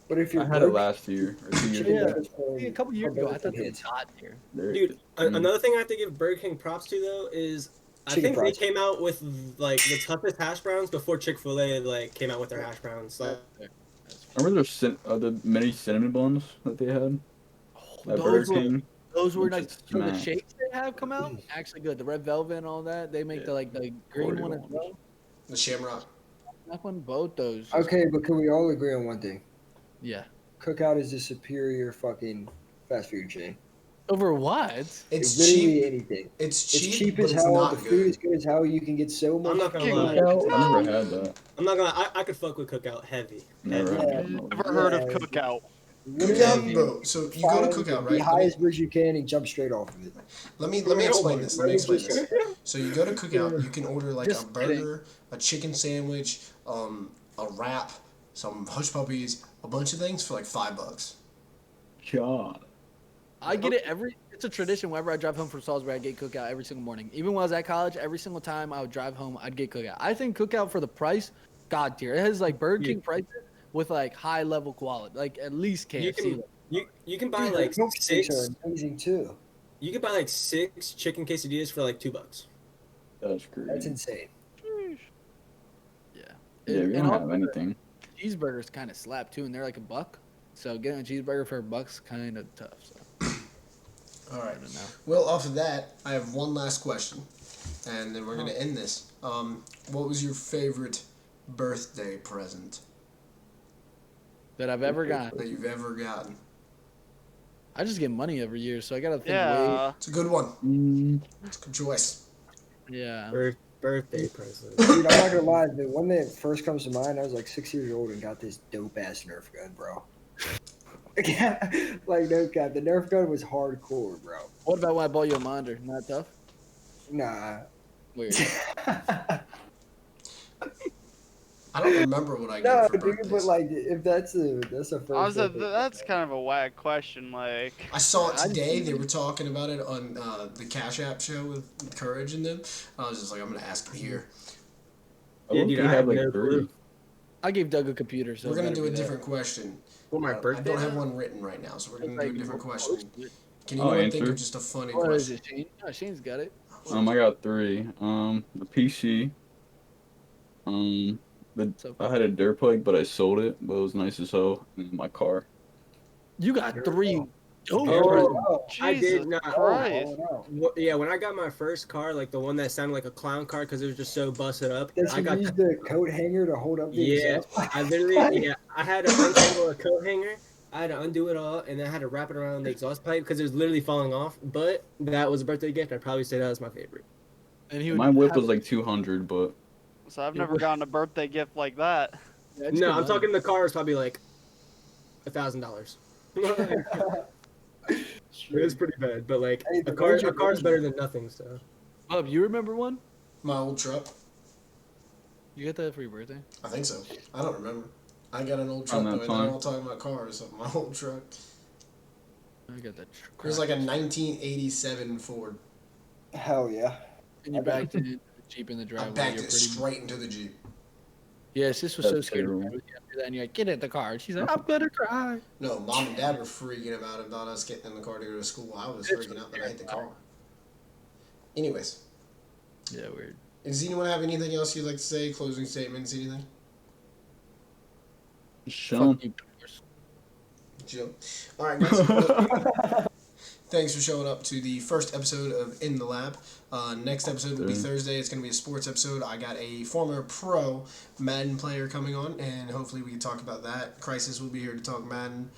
But if you're I had it broke, last year or 2 years chicken Yeah. ago. nuggets from- A couple years from ago, I Burger thought King they hits. were hot here. They're- Dude, Mm. another thing I have to give Burger King props to though is I Chicken think fries. they came out with like the toughest hash browns before Chick-fil-A like came out with their hash browns. Like, Remember the mini cinnamon buns that they had at Those Burger were- King? Those were Which like is so the smack. shakes they have come out actually good. The red velvet and all that. They make Yeah. the like the green Oreo one as ones. well. The Shamrock. That one, both those. Okay, but can we all agree on one thing? Yeah. Cookout is the superior fucking fast food chain. Over what? It's literally cheap. anything. It's It's cheap, cheap but as it's hell. not The food good. is good as hell. You can get so much. I'm not gonna King lie. Cookout. I never had that. I'm not gonna. I could fuck with Cookout heavy. Never Heavy. had Yeah. that. Never heard of Yeah. Cookout. Cookout, bro. So you go to Cookout, right? The Let me, highest bridge you can and jump straight off of it. let me explain this. Let me explain this. So you go to Cookout, you can order like Just a burger, a chicken sandwich, a wrap, some hush puppies, a bunch of things for like $5. God. I get it it's a tradition whenever I drive home from Salisbury, I get cookout every single morning. Even when I was at college, every single time I would drive home, I'd get cookout. I think cookout for the price, God tier. It has like Burger King prices with like high level quality, like at least KFC. You can buy Dude, like the milkshakes 6. are amazing too. You can buy like 6 chicken quesadillas for like $2. That's great. That's insane. Yeah. Yeah, we And don't have also, anything. cheeseburgers kind of slap too, and they're like $1. So getting a cheeseburger for $1's kind of tough. So All I right. don't know. Well, off of that, I have one last question, and then we're gonna end this. What was your favorite birthday present That I've ever gotten. that you've ever gotten? I just get money every year, so I gotta think. Yeah. It's a good one. Mm, It's a good choice. Yeah. Birthday present. Dude, I'm not gonna lie. The one that first comes to mind, I was like 6 years old and got this dope ass Nerf gun, bro. Like no cap, the Nerf gun was hardcore, bro. What about when I bought you a monitor? Not tough. Nah. Weird. I don't remember what I No, got for dude, birthdays. but like if that's a first. birthday That's present. kind of a whack question. Like, I saw it I just- today. They were talking about it on the Cash App show with Courage and them. I was just like, I'm gonna ask it here. I Yeah, low-key dude, I have have like no 3. clue. I gave Doug a computer, so We're gonna better do a be that. different question. For my I birthday. don't have one written right now, so we're gonna do a different question. Can Oh, anyone think answer. of just a funny What is question? it, Shane? No, Shane's got it. I got 3. The PC. So I had a dirt bike, but I sold it, but it was nice as hell. And my car. you got 3. Oh, Oh, I Jesus did not. Christ. no. Yeah, when I got my first car, like the one that sounded like a clown car because it was just so busted up, Does I he got use the coat hanger to hold up the Yeah, exhaust pipe? I literally, I had to untangle a coat hanger. I had to undo it all, and then I had to wrap it around the exhaust pipe because it was literally falling off. But that was a birthday gift. I'd probably say that was my favorite. And he would My whip have- was like 200, but so I've never gotten a birthday gift like that. Yeah, it's No, good I'm money. talking the car was probably like $1,000. It was pretty bad, but like Hey, a but car, where's your a car's budget? better than nothing. So Bub, you remember one? My old truck. You got that for your birthday? I think so. I don't remember. I got an old truck On that though, and then time. we're all talking about cars. So my old truck. I got that. It was like a 1987 Ford. Hell yeah. And you backed it into the Jeep in the I driveway. backed You're it pretty. straight into the Jeep. Yes, this was so That's scared to terrible. drive with you after that, and you're like, get in the car. And she's like, I'm gonna cry. No, mom and dad were freaking out about us getting in the car to go to school. I was freaking out that I hit the car. Anyways, Yeah, weird. does anyone have anything else you'd like to say? Closing statements, anything? Sean. Fuck you, divorce. Jill. All right, guys. Thanks for showing up to the first episode of In the Lab. Next episode will be Thursday. It's going to be a sports episode. I got a former pro Madden player coming on, and hopefully we can talk about that. Crisis will be here to talk Madden.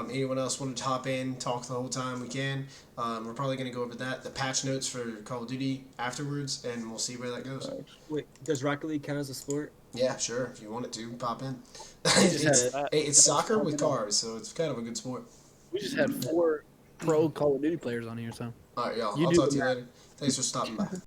Anyone else want to hop in, talk the whole time we can. We're probably going to go over that, the patch notes for Call of Duty afterwards, and we'll see where that goes. wait, does Rocket League count as a sport? Yeah, sure. If you want it to, pop in. just it's, had it's soccer with cars, so it's kind of a good sport. We just had 4 pro Call of Duty players on here, so. All right, y'all. You I'll do talk the to you math. later. Thanks for stopping by.